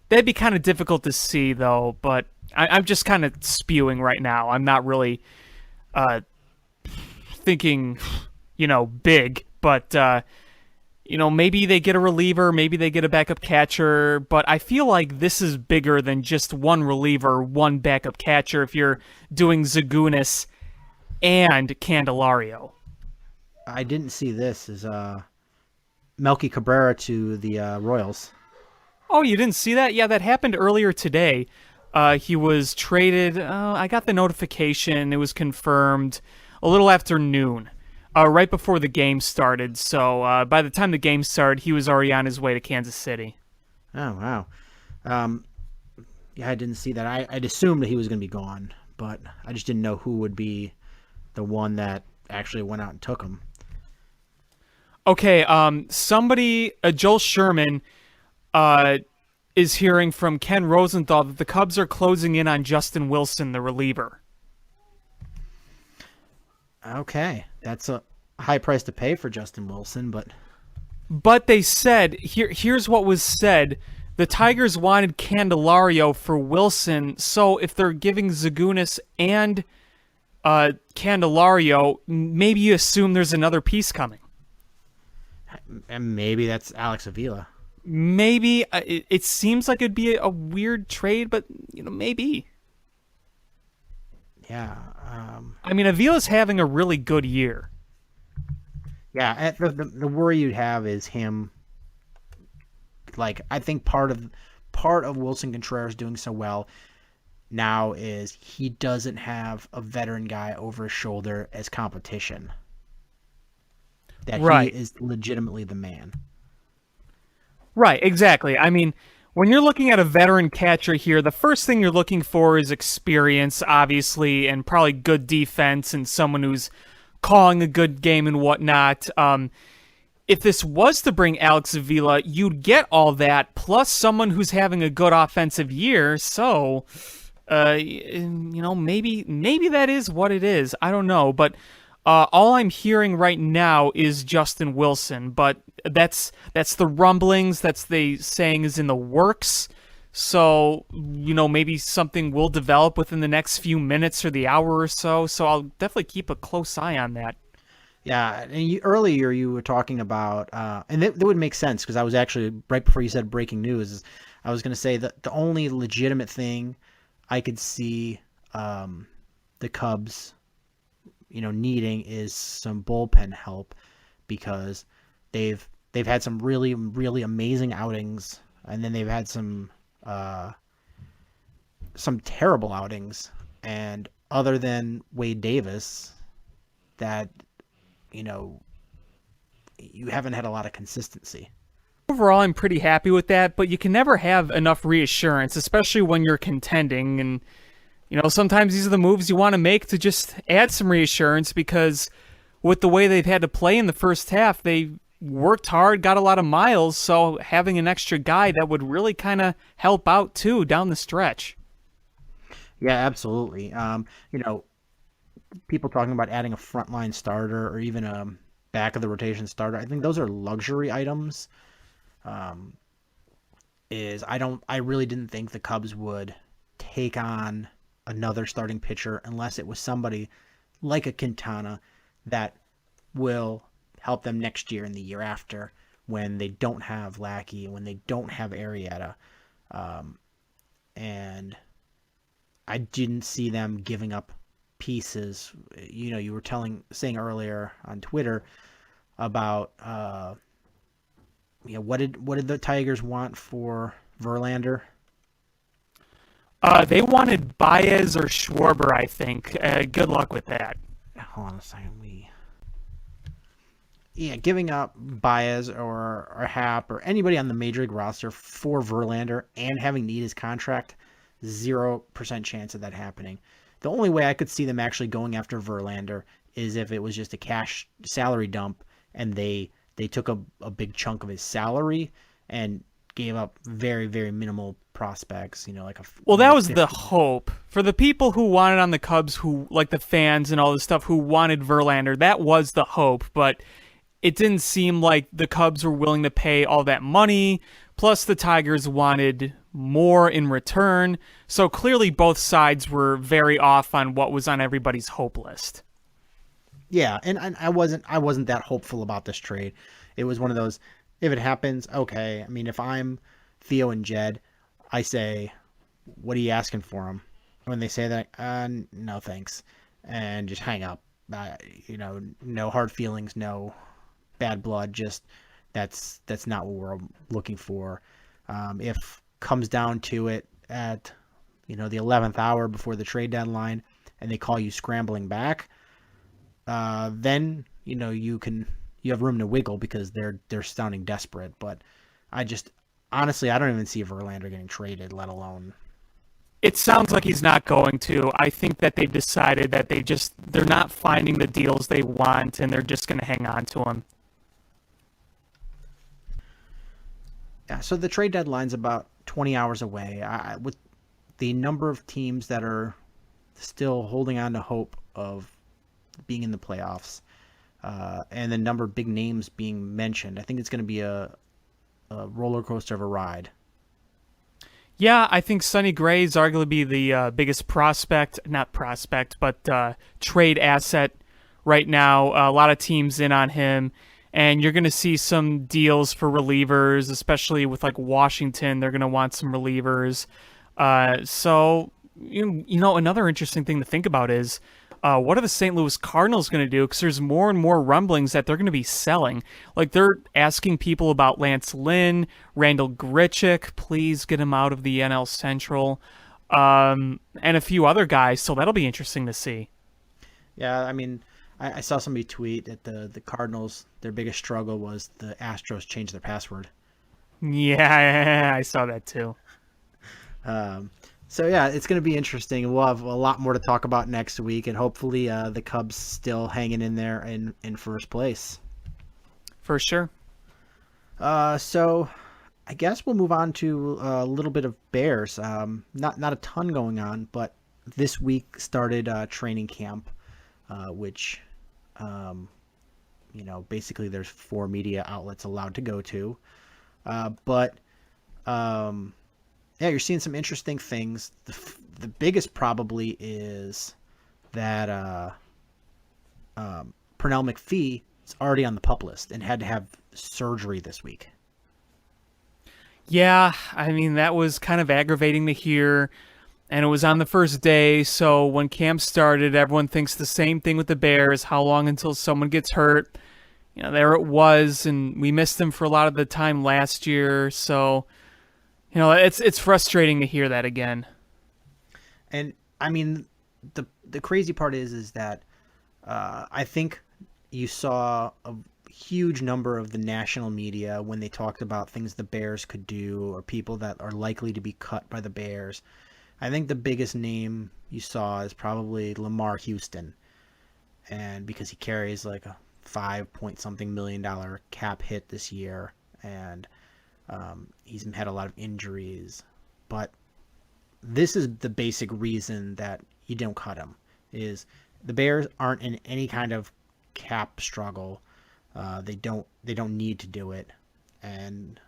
That'd be kind of difficult to see, though, but I'm just kind of spewing right now. I'm not really thinking, big, but, maybe they get a reliever, maybe they get a backup catcher, but I feel like this is bigger than just one reliever, one backup catcher if you're doing Zagunis and Candelario. I didn't see this as Melky Cabrera to the Royals. Oh, you didn't see that? Yeah, that happened earlier today. He was traded. I got the notification. It was confirmed a little after noon, right before the game started. So by the time the game started, he was already on his way to Kansas City. Oh, wow. Yeah, I didn't see that. I'd assumed that he was going to be gone, but I just didn't know who would be the one that actually went out and took him. Okay, somebody, Joel Sherman, is hearing from Ken Rosenthal that the Cubs are closing in on Justin Wilson, the reliever. Okay, that's a high price to pay for Justin Wilson, But they said, here's what was said. The Tigers wanted Candelario for Wilson, so if they're giving Zagunis and Candelario, maybe you assume there's another piece coming. and maybe that's Alex Avila. Maybe. It seems like it'd be a weird trade, but, maybe. Yeah. I mean, Avila's having a really good year. Yeah, the worry you'd have is him. Like, I think part of Wilson Contreras doing so well now is he doesn't have a veteran guy over his shoulder as competition. That Right. He is legitimately the man. Right, exactly. I mean, when you're looking at a veteran catcher here, the first thing you're looking for is experience, obviously, and probably good defense and someone who's calling a good game and whatnot. If this was to bring Alex Avila, you'd get all that, plus someone who's having a good offensive year. So, maybe that is what it is. I don't know, but all I'm hearing right now is Justin Wilson. But that's the rumblings. That's they saying is in the works. So, maybe something will develop within the next few minutes or the hour or so. So I'll definitely keep a close eye on that. Yeah, and earlier you were talking about, and that would make sense because I was actually, right before you said breaking news, I was going to say that the only legitimate thing I could see the Cubs, needing is some bullpen help, because they've they've had some really, really amazing outings, and then they've had some terrible outings. And other than Wade Davis, that, you haven't had a lot of consistency. Overall, I'm pretty happy with that, but you can never have enough reassurance, especially when you're contending. And, sometimes these are the moves you want to make to just add some reassurance, because with the way they've had to play in the first half, they worked hard, got a lot of miles, so having an extra guy that would really kind of help out too down the stretch. Yeah, absolutely. People talking about adding a frontline starter or even a back of the rotation starter, I think those are luxury items. I really didn't think the Cubs would take on another starting pitcher unless it was somebody like a Quintana that will help them next year and the year after, when they don't have Lackey, when they don't have Arrieta. And I didn't see them giving up pieces. You were saying earlier on Twitter about what did the Tigers want for Verlander? They wanted Baez or Schwarber, I think. Good luck with that. Hold on a second. Giving up Baez or Hap or anybody on the major league roster for Verlander and having to eat his contract, 0% chance of that happening. The only way I could see them actually going after Verlander is if it was just a cash salary dump and they took a big chunk of his salary and gave up very, very minimal prospects, Well, that was the hope. For the people who wanted on the Cubs, who, like the fans and all this stuff, who wanted Verlander, that was the hope, but it didn't seem like the Cubs were willing to pay all that money. Plus, the Tigers wanted more in return. So clearly both sides were very off on what was on everybody's hope list. Yeah, and I wasn't that hopeful about this trade. It was one of those, if it happens, okay. I mean, if I'm Theo and Jed, I say, what are you asking for him? When they say that, no thanks, and just hang up. No hard feelings, no bad blood, just that's not what we're looking for. If comes down to it at the 11th hour before the trade deadline and they call you scrambling back, then you have room to wiggle because they're sounding desperate. But honestly, I don't even see Verlander getting traded, let alone. It sounds like he's not going to. I think that they've decided that they're not finding the deals they want, and they're just going to hang on to him. Yeah, so the trade deadline's about 20 hours away. With the number of teams that are still holding on to hope of being in the playoffs, and the number of big names being mentioned, I think it's going to be a roller coaster of a ride. Yeah, I think Sonny Gray is arguably the biggest trade asset right now. A lot of teams in on him, and you're going to see some deals for relievers, especially with like Washington. They're going to want some relievers. So another interesting thing to think about is, what are the St. Louis Cardinals going to do? Because there's more and more rumblings that they're going to be selling. Like, they're asking people about Lance Lynn, Randall Grichuk, please get him out of the NL Central, and a few other guys. So that'll be interesting to see. Yeah, I mean, I saw somebody tweet that the Cardinals, their biggest struggle was the Astros changed their password. Yeah, I saw that too. So yeah, it's going to be interesting. We'll have a lot more to talk about next week, and hopefully the Cubs still hanging in there in first place. For sure. So I guess we'll move on to a little bit of Bears. Not a ton going on, but this week started training camp, which basically there's 4 media outlets allowed to go to. Yeah, you're seeing some interesting things. The biggest probably is that Pernell McPhee is already on the PUP list and had to have surgery this week. Yeah, I mean, that was kind of aggravating to hear, and it was on the first day, so when camp started, everyone thinks the same thing with the Bears, how long until someone gets hurt. there it was, and we missed him for a lot of the time last year. So, it's frustrating to hear that again. And I mean, the crazy part is that I think you saw a huge number of the national media when they talked about things the Bears could do or people that are likely to be cut by the Bears. I think the biggest name you saw is probably Lamar Houston, and because he carries like a 5 point something million cap hit this year, and he's had a lot of injuries. But this is the basic reason that you don't cut him, is the Bears aren't in any kind of cap struggle. They don't need to do it, and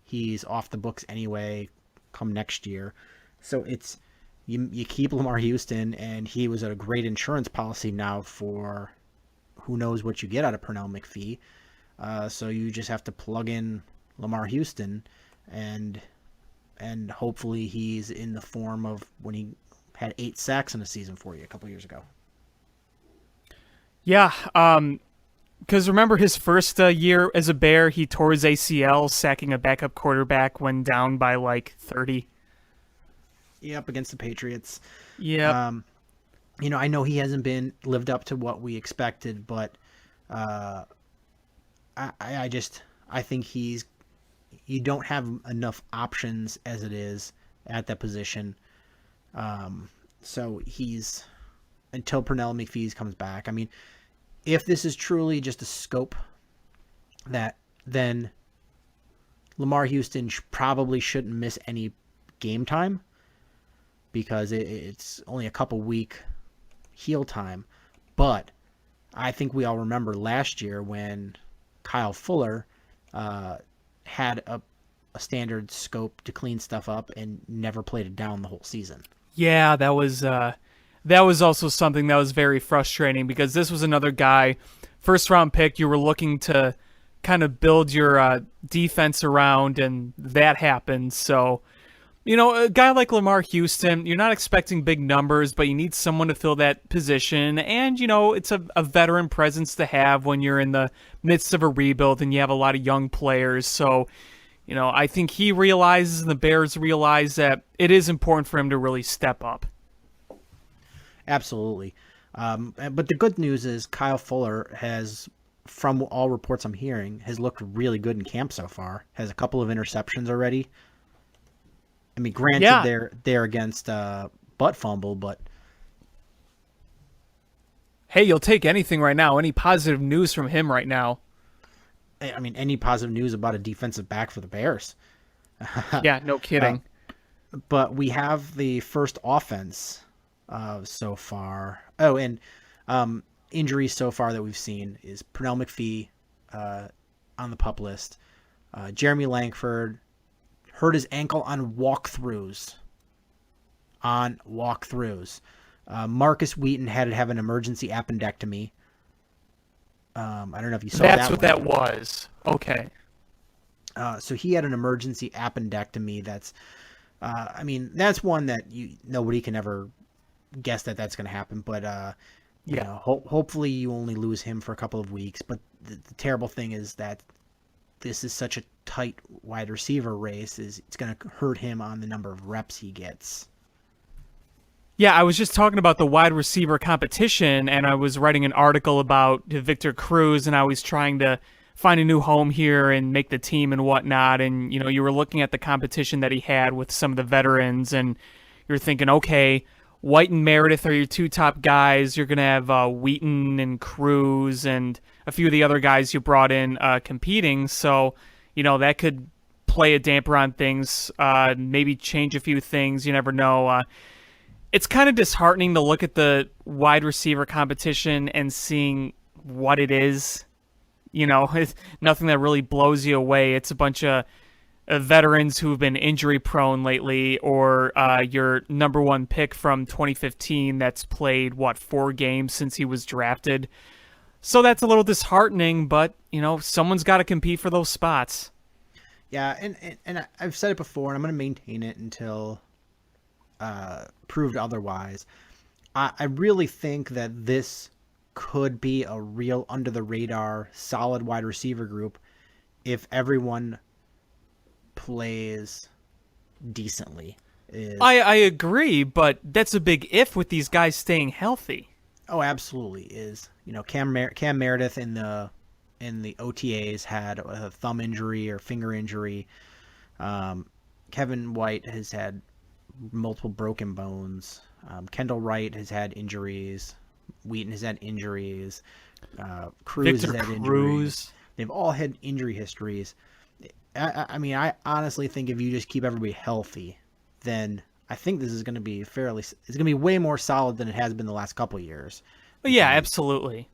he's off the books anyway come next year. So it's you keep Lamar Houston, and he was a great insurance policy now for who knows what you get out of Pernell McPhee. So you just have to plug in Lamar Houston, and hopefully he's in the form of when he had 8 sacks in a season for you a couple years ago. Yeah, because remember his first year as a Bear, he tore his ACL sacking a backup quarterback when down by like 30. Yep, against the Patriots. Yeah. I know he hasn't been lived up to what we expected, but I think you don't have enough options as it is at that position. So he's, until Pernell McPhee comes back. I mean, if this is truly just a scope, then Lamar Houston probably shouldn't miss any game time, because it's only a couple week heel time. But I think we all remember last year when Kyle Fuller had a standard scope to clean stuff up and never played it down the whole season. Yeah, that was also something that was very frustrating, because this was another guy, first round pick, you were looking to kind of build your defense around, and that happened. So, a guy like Lamar Houston, you're not expecting big numbers, but you need someone to fill that position. And, it's a veteran presence to have when you're in the midst of a rebuild and you have a lot of young players. So, I think he realizes, and the Bears realize, that it is important for him to really step up. Absolutely. But the good news is Kyle Fuller has, from all reports I'm hearing, has looked really good in camp so far. Has a couple of interceptions already. I mean, granted, they're against butt fumble, but hey, you'll take anything right now. Any positive news from him right now? I mean, any positive news about a defensive back for the Bears? Yeah, no kidding. But we have the first offense so far. Oh, and injuries so far that we've seen is Pernell McPhee on the PUP list. Jeremy Langford hurt his ankle on walkthroughs. Marcus Wheaton had to have an emergency appendectomy. I don't know if you saw that. That's what that was. Okay. So he had an emergency appendectomy. That's, that's one that nobody can ever guess that's going to happen. But hopefully you only lose him for a couple of weeks. But the terrible thing is that this is such a tight wide receiver race. It's going to hurt him on the number of reps he gets. Yeah, I was just talking about the wide receiver competition, and I was writing an article about Victor Cruz, and I was trying to find a new home here and make the team and whatnot. And, you were looking at the competition that he had with some of the veterans, and you're thinking, okay, White and Meredith are your two top guys. You're going to have Wheaton and Cruz and a few of the other guys you brought in competing. So, that could play a damper on things, maybe change a few things. You never know. It's kind of disheartening to look at the wide receiver competition and seeing what it is. It's nothing that really blows you away. It's a bunch of veterans who've been injury prone lately, or your number one pick from 2015 that's played 4 games since he was drafted. So that's a little disheartening, but someone's got to compete for those spots. Yeah, and I've said it before, and I'm going to maintain it until proved otherwise. I really think that this could be a real under the radar solid wide receiver group if everyone plays decently. I agree, but that's a big if with these guys staying healthy. Oh, absolutely is. Cam Meredith in the OTAs had a thumb injury or finger injury. Kevin White has had multiple broken bones. Kendall Wright has had injuries. Wheaton has had injuries. Cruz Victor has had Cruz. injuries. They've all had injury histories. I mean, I honestly think if you just keep everybody healthy, then I think this is going to be it's going to be way more solid than it has been the last couple of years. Well, yeah, absolutely.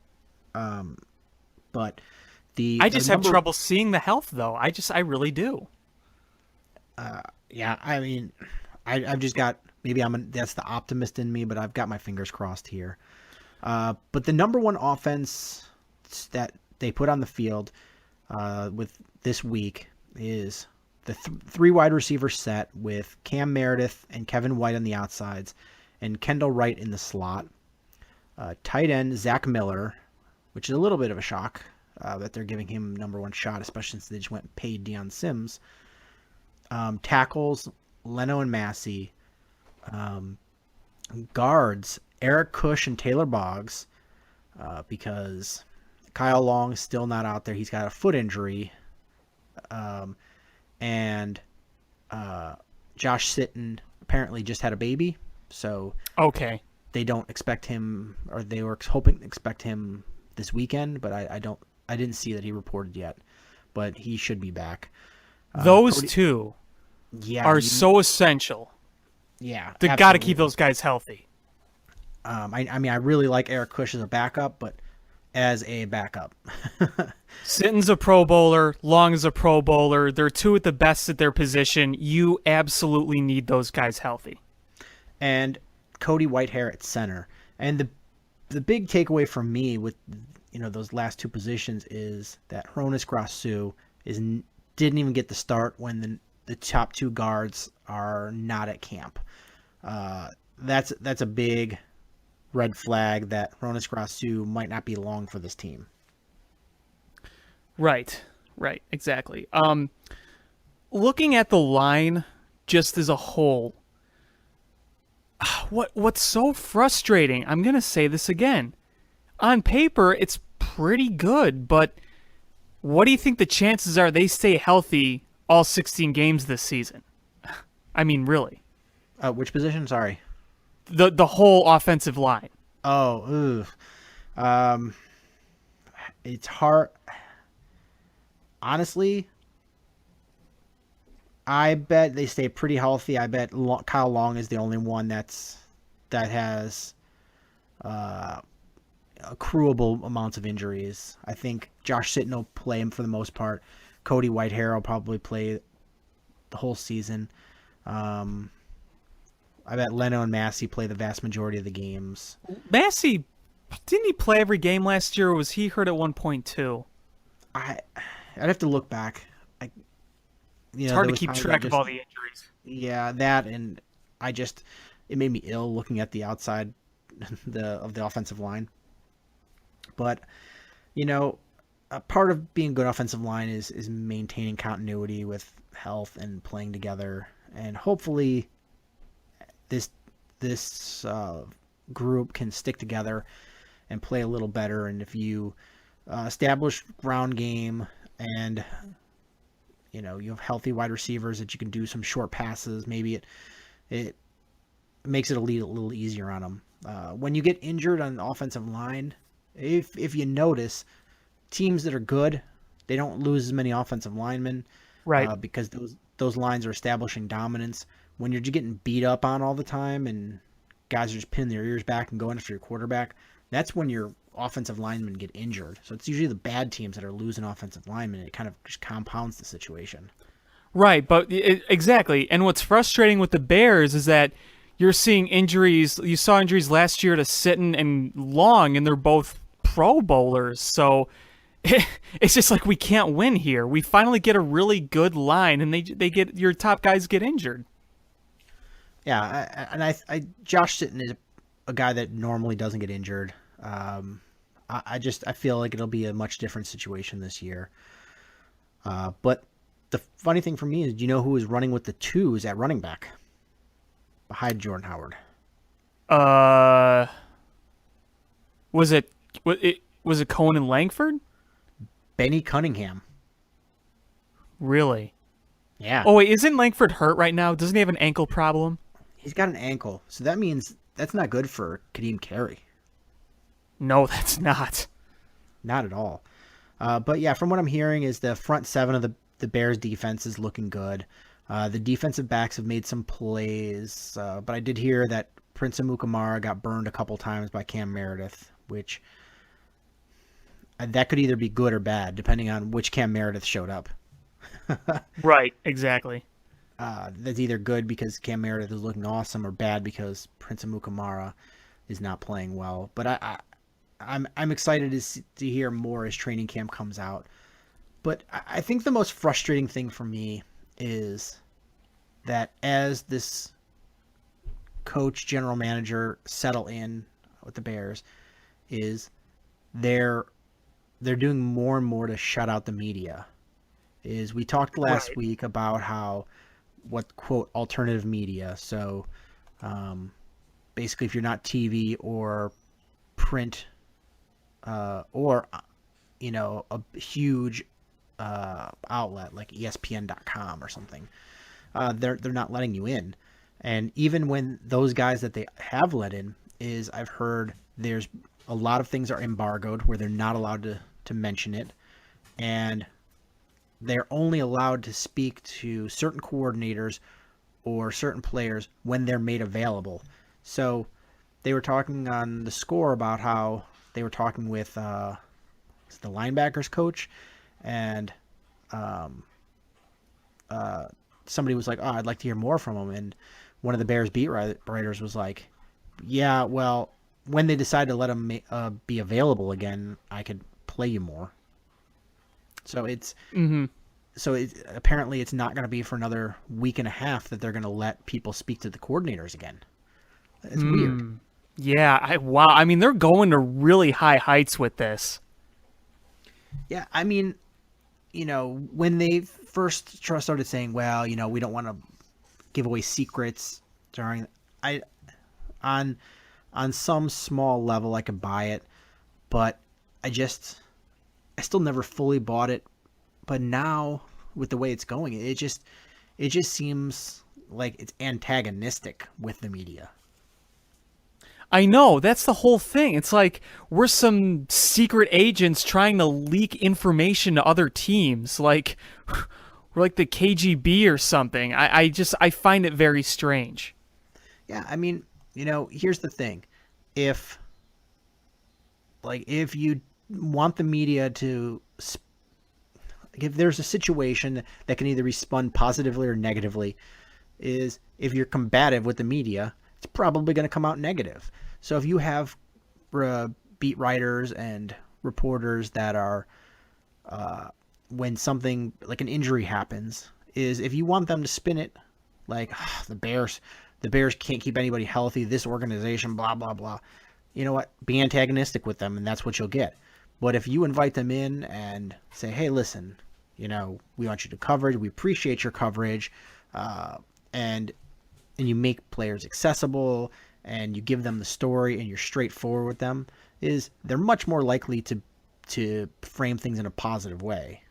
But I just have trouble seeing the health, though. I really do. Yeah, I mean, I've just got, maybe that's the optimist in me, but I've got my fingers crossed here. But the number one offense that they put on the field with this week is the three wide receiver set with Cam Meredith and Kevin White on the outsides and Kendall Wright in the slot. Tight end Zach Miller, which is a little bit of a shock that they're giving him number one shot, especially since they just went and paid Deion Sims. Tackles Leno and Massey. Guards Eric Cush and Taylor Boggs, because Kyle Long is still not out there. He's got a foot injury. And Josh Sitton apparently just had a baby, so Okay. they don't expect him, or they were hoping to expect him this weekend, but I didn't see that he reported yet, but he should be back. Those two are so essential. Yeah, They got to keep those guys healthy. I mean, I really like Eric Cush as a backup, but as a backup. Sitton's a Pro Bowler. Long is a Pro Bowler. They're two at the best at their position. You absolutely need those guys healthy. And Cody Whitehair at center. And the big takeaway from me with those last two positions is that Hronis Grasu didn't even get the start when the top two guards are not at camp. That's a big red flag that Hronis Grasu might not be long for this team. Right, exactly. Looking at the line just as a whole, what's so frustrating, I'm going to say this again. On paper, it's pretty good, but what do you think the chances are they stay healthy all 16 games this season? I mean, really. Which position? Sorry. The whole offensive line. Oh, it's hard. Honestly, I bet they stay pretty healthy. I bet Kyle Long is the only one that has accruable amounts of injuries. I think Josh Sitton will play him for the most part. Cody Whitehair will probably play the whole season. I bet Leno and Massey play the vast majority of the games. Massey, didn't he play every game last year, or was he hurt at one point too? I'd have to look back. It's hard to keep track of all the injuries. Yeah, that, and it made me ill looking at the outside of the offensive line. But, a part of being a good offensive line is maintaining continuity with health and playing together. And hopefully this group can stick together and play a little better. And if you establish ground game and you have healthy wide receivers that you can do some short passes, maybe it makes it a little easier on them. When you get injured on the offensive line, if you notice, teams that are good, they don't lose as many offensive linemen, right? Because those lines are establishing dominance. When you're just getting beat up on all the time and guys are just pinning their ears back and going after your quarterback, that's when your offensive linemen get injured. So it's usually the bad teams that are losing offensive linemen. It kind of just compounds the situation. Right, but exactly. And what's frustrating with the Bears is that you're seeing injuries. You saw injuries last year to Sitton and Long, and they're both Pro Bowlers. So it's just like we can't win here. We finally get a really good line, and your top guys get injured. Yeah, Josh Sitton is a guy that normally doesn't get injured. I feel like it'll be a much different situation this year. But the funny thing for me is, do you know who is running with the twos at running back behind Jordan Howard? Was it Cohen and Langford? Benny Cunningham. Really? Yeah. Oh wait, isn't Langford hurt right now? Doesn't he have an ankle problem? He's got an ankle, so that means that's not good for Kadeem Carey. No, that's not. Not at all. But yeah, from what I'm hearing is the front seven of the Bears defense is looking good. The defensive backs have made some plays, but I did hear that Prince Amukamara got burned a couple times by Cam Meredith, which that could either be good or bad, depending on which Cam Meredith showed up. Right, exactly. That's either good because Cam Meredith is looking awesome, or bad because Prince Amukamara is not playing well. But I'm excited to hear more as training camp comes out. But I think the most frustrating thing for me is that as this coach, general manager settle in with the Bears, is they're doing more and more to shut out the media. Is we talked last week about how what quote alternative media. So basically, if you're not TV or print or a huge outlet like ESPN.com or something, they're not letting you in. And even when those guys that they have let in, is I've heard there's a lot of things are embargoed where they're not allowed to mention it, and they're only allowed to speak to certain coordinators or certain players when they're made available. So they were talking on The Score about how they were talking with the linebackers coach, and somebody was like, "Oh, I'd like to hear more from him." And one of the Bears beat writers was like, "Yeah, well, when they decide to let him be available again, I could play you more." So apparently it's not going to be for another week and a half that they're going to let people speak to the coordinators again. It's weird. Yeah, wow. I mean, they're going to really high heights with this. Yeah, I mean, when they first started saying, well, we don't want to give away secrets on some small level, I could buy it, but I still never fully bought it. But now with the way it's going, it just seems like it's antagonistic with the media. I know, that's the whole thing. It's like we're some secret agents trying to leak information to other teams. Like we're like the KGB or something. I find it very strange. Yeah, I mean, here's the thing. If you want the media to, if there's a situation that can either be spun positively or negatively, is if you're combative with the media, it's probably going to come out negative. So if you have beat writers and reporters that are, when something like an injury happens, is if you want them to spin it like the Bears can't keep anybody healthy, this organization, blah, blah, blah. You know what? Be antagonistic with them, and that's what you'll get. But if you invite them in and say, hey, listen, we want you to coverage, we appreciate your coverage, and you make players accessible, and you give them the story, and you're straightforward with them, is they're much more likely to frame things in a positive way.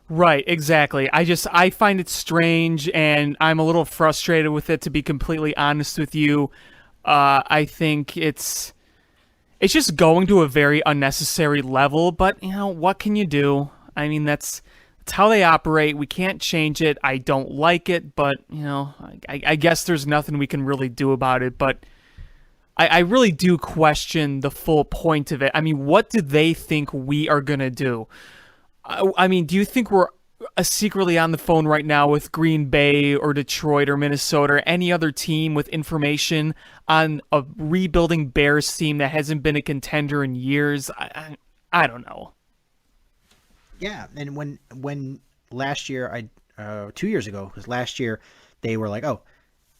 Right, exactly. I find it strange, and I'm a little frustrated with it, to be completely honest with you. I think it's just going to a very unnecessary level, but what can you do? I mean, that's how they operate. We can't change it. I don't like it, but I guess there's nothing we can really do about it. But I really do question the full point of it. I mean, what do they think we are gonna do? I mean, do you think we're secretly on the phone right now with Green Bay or Detroit or Minnesota or any other team with information on a rebuilding Bears team that hasn't been a contender in years? I don't know. Yeah, and when last year 2 years ago, because last year they were like,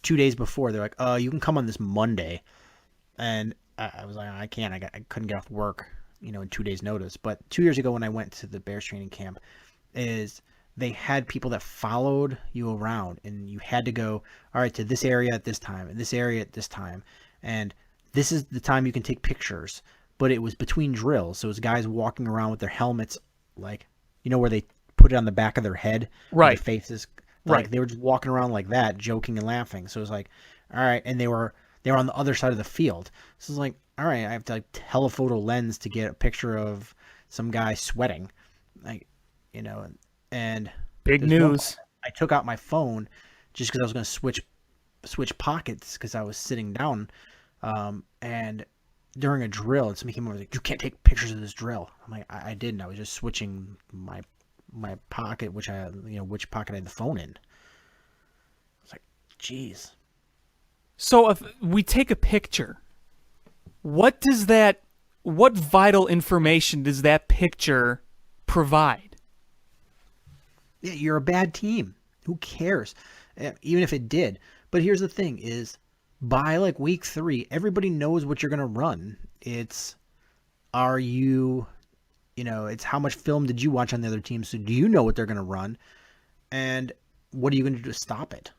2 days before they're like, you can come on this Monday, and I was like, I can't, I couldn't get off work, in 2 days' notice. But 2 years ago when I went to the Bears training camp, is they had people that followed you around, and you had to go, all right, to this area at this time, and this area at this time, and this is the time you can take pictures. But it was between drills, so it was guys walking around with their helmets, like, where they put it on the back of their head, Right. their faces, Right. they were just walking around like that, joking and laughing. So it was like, all right, and they were on the other side of the field. So it's like, all right, I have to like telephoto lens to get a picture of some guy sweating, like, and Big there's one news. point I took out my phone just because I was going to switch pockets because I was sitting down, and during a drill, and somebody came over and was like, "You can't take pictures of this drill." I'm like, I didn't. I was just switching my pocket, which pocket I had the phone in. I was like, "Jeez." So if we take a picture, what vital information does that picture provide? Yeah, you're a bad team. Who cares? Even if it did. But here's the thing is, by like week 3, everybody knows what you're going to run. It's, it's how much film did you watch on the other team? So do you know what they're going to run? And what are you going to do to stop it?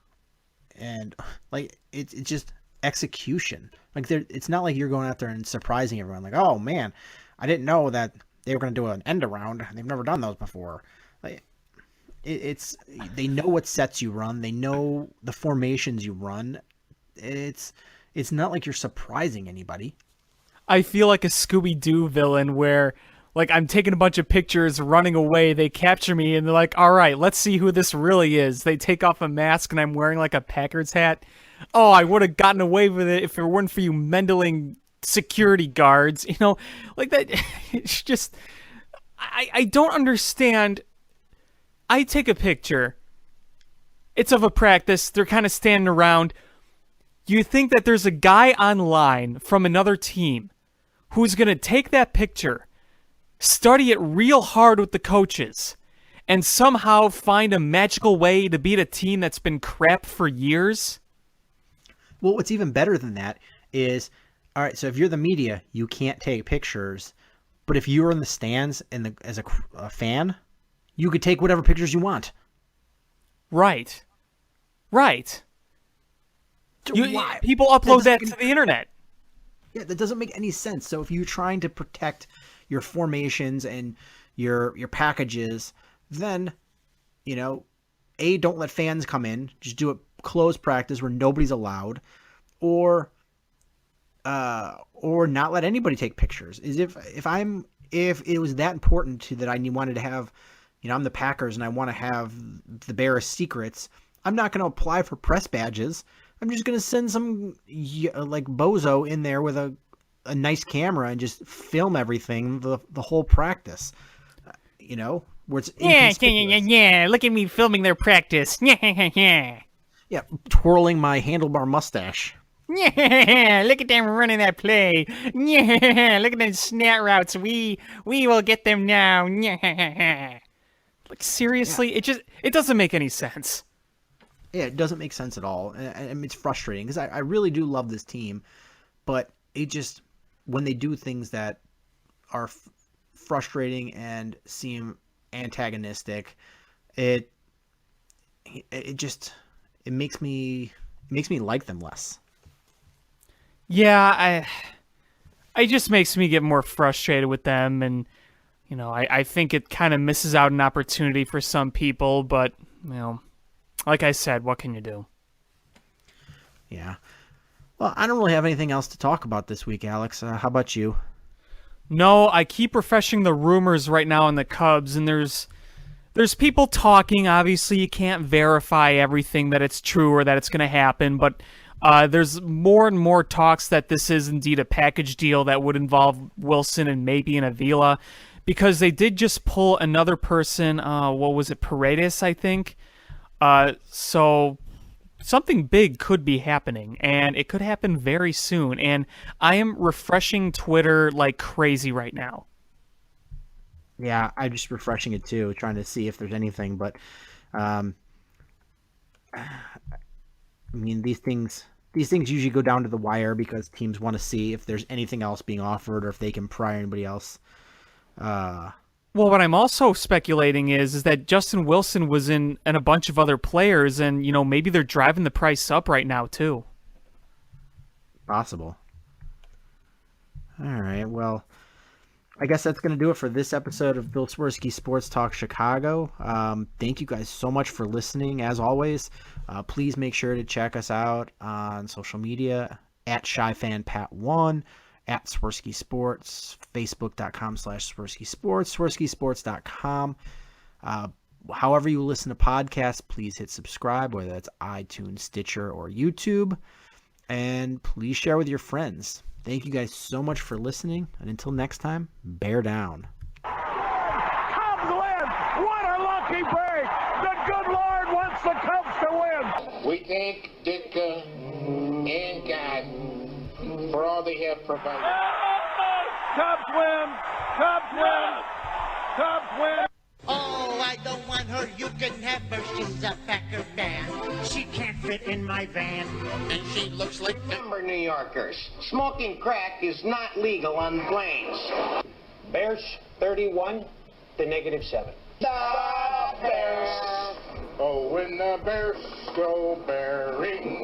And like, it's just execution. Like it's not like you're going out there and surprising everyone. Like, oh man, I didn't know that they were going to do an end around. They've never done those before. Like, they know what sets you run. They know the formations you run. It's not like you're surprising anybody. I feel like a Scooby-Doo villain where, like, I'm taking a bunch of pictures, running away, they capture me, and they're like, all right, let's see who this really is. They take off a mask, and I'm wearing, like, a Packers hat. Oh, I would have gotten away with it if it weren't for you meddling security guards. Like that, it's just, I don't understand. I take a picture. It's of a practice. They're kind of standing around. You think that there's a guy online from another team who's going to take that picture, study it real hard with the coaches, and somehow find a magical way to beat a team that's been crap for years? Well, what's even better than that is, all right, so if you're the media, you can't take pictures. But if you're in the stands and as a fan, you could take whatever pictures you want. Right. Why? People upload that to the internet. Yeah, that doesn't make any sense. So if you're trying to protect your formations and your packages, then, don't let fans come in. Just do a closed practice where nobody's allowed, or not let anybody take pictures. Is if it was that important to that I wanted to have, I'm the Packers and I want to have the Bears secrets, I'm not going to apply for press badges. I'm just going to send some like bozo in there with a nice camera and just film everything the whole practice. Where it's Yeah. Look at me filming their practice. Yeah. Yeah, twirling my handlebar mustache. Yeah, look at them running that play. Yeah, look at them snap routes. We will get them now. Yeah. Like seriously, it doesn't make any sense. Yeah, it doesn't make sense at all, and it's frustrating because I really do love this team, but it just, when they do things that are frustrating and seem antagonistic, it makes me like them less. Yeah, it just makes me get more frustrated with them, and I think it kind of misses out an opportunity for some people, but like I said, what can you do? Yeah. Well, I don't really have anything else to talk about this week, Alex. How about you? No, I keep refreshing the rumors right now in the Cubs, and there's people talking. Obviously, you can't verify everything that it's true or that it's going to happen, but there's more and more talks that this is indeed a package deal that would involve Wilson and maybe an Avila, because they did just pull another person. What was it, Paredes, I think? So something big could be happening, and it could happen very soon. And I am refreshing Twitter like crazy right now. Yeah, I'm just refreshing it too, trying to see if there's anything. But, I mean, these things these things usually go down to the wire because teams want to see if there's anything else being offered or if they can pry anybody else. Well, what I'm also speculating is that Justin Wilson was in a bunch of other players, and maybe they're driving the price up right now too. Possible. All right. Well, I guess that's going to do it for this episode of Bill Swerski Sports Talk Chicago. Thank you guys so much for listening. As always, please make sure to check us out on social media at ShyFanPat1, at Swerski Sports, Facebook.com/Swerski Sports, SwerskiSports.com. However you listen to podcasts, please hit subscribe, whether that's iTunes, Stitcher, or YouTube. And please share with your friends. Thank you guys so much for listening. And until next time, bear down. Cubs win! What a lucky break! The good Lord wants the Cubs to win! We thank Ditka and God for all they have provided. Cubs win! Cubs win! Cubs win! Oh, I don't want her. You can have her. She's a Packer fan. She can't fit in my van. And she looks like number New Yorkers. Smoking crack is not legal on planes. Bears 31 to -7. The Bears. Oh, when the Bears go bearing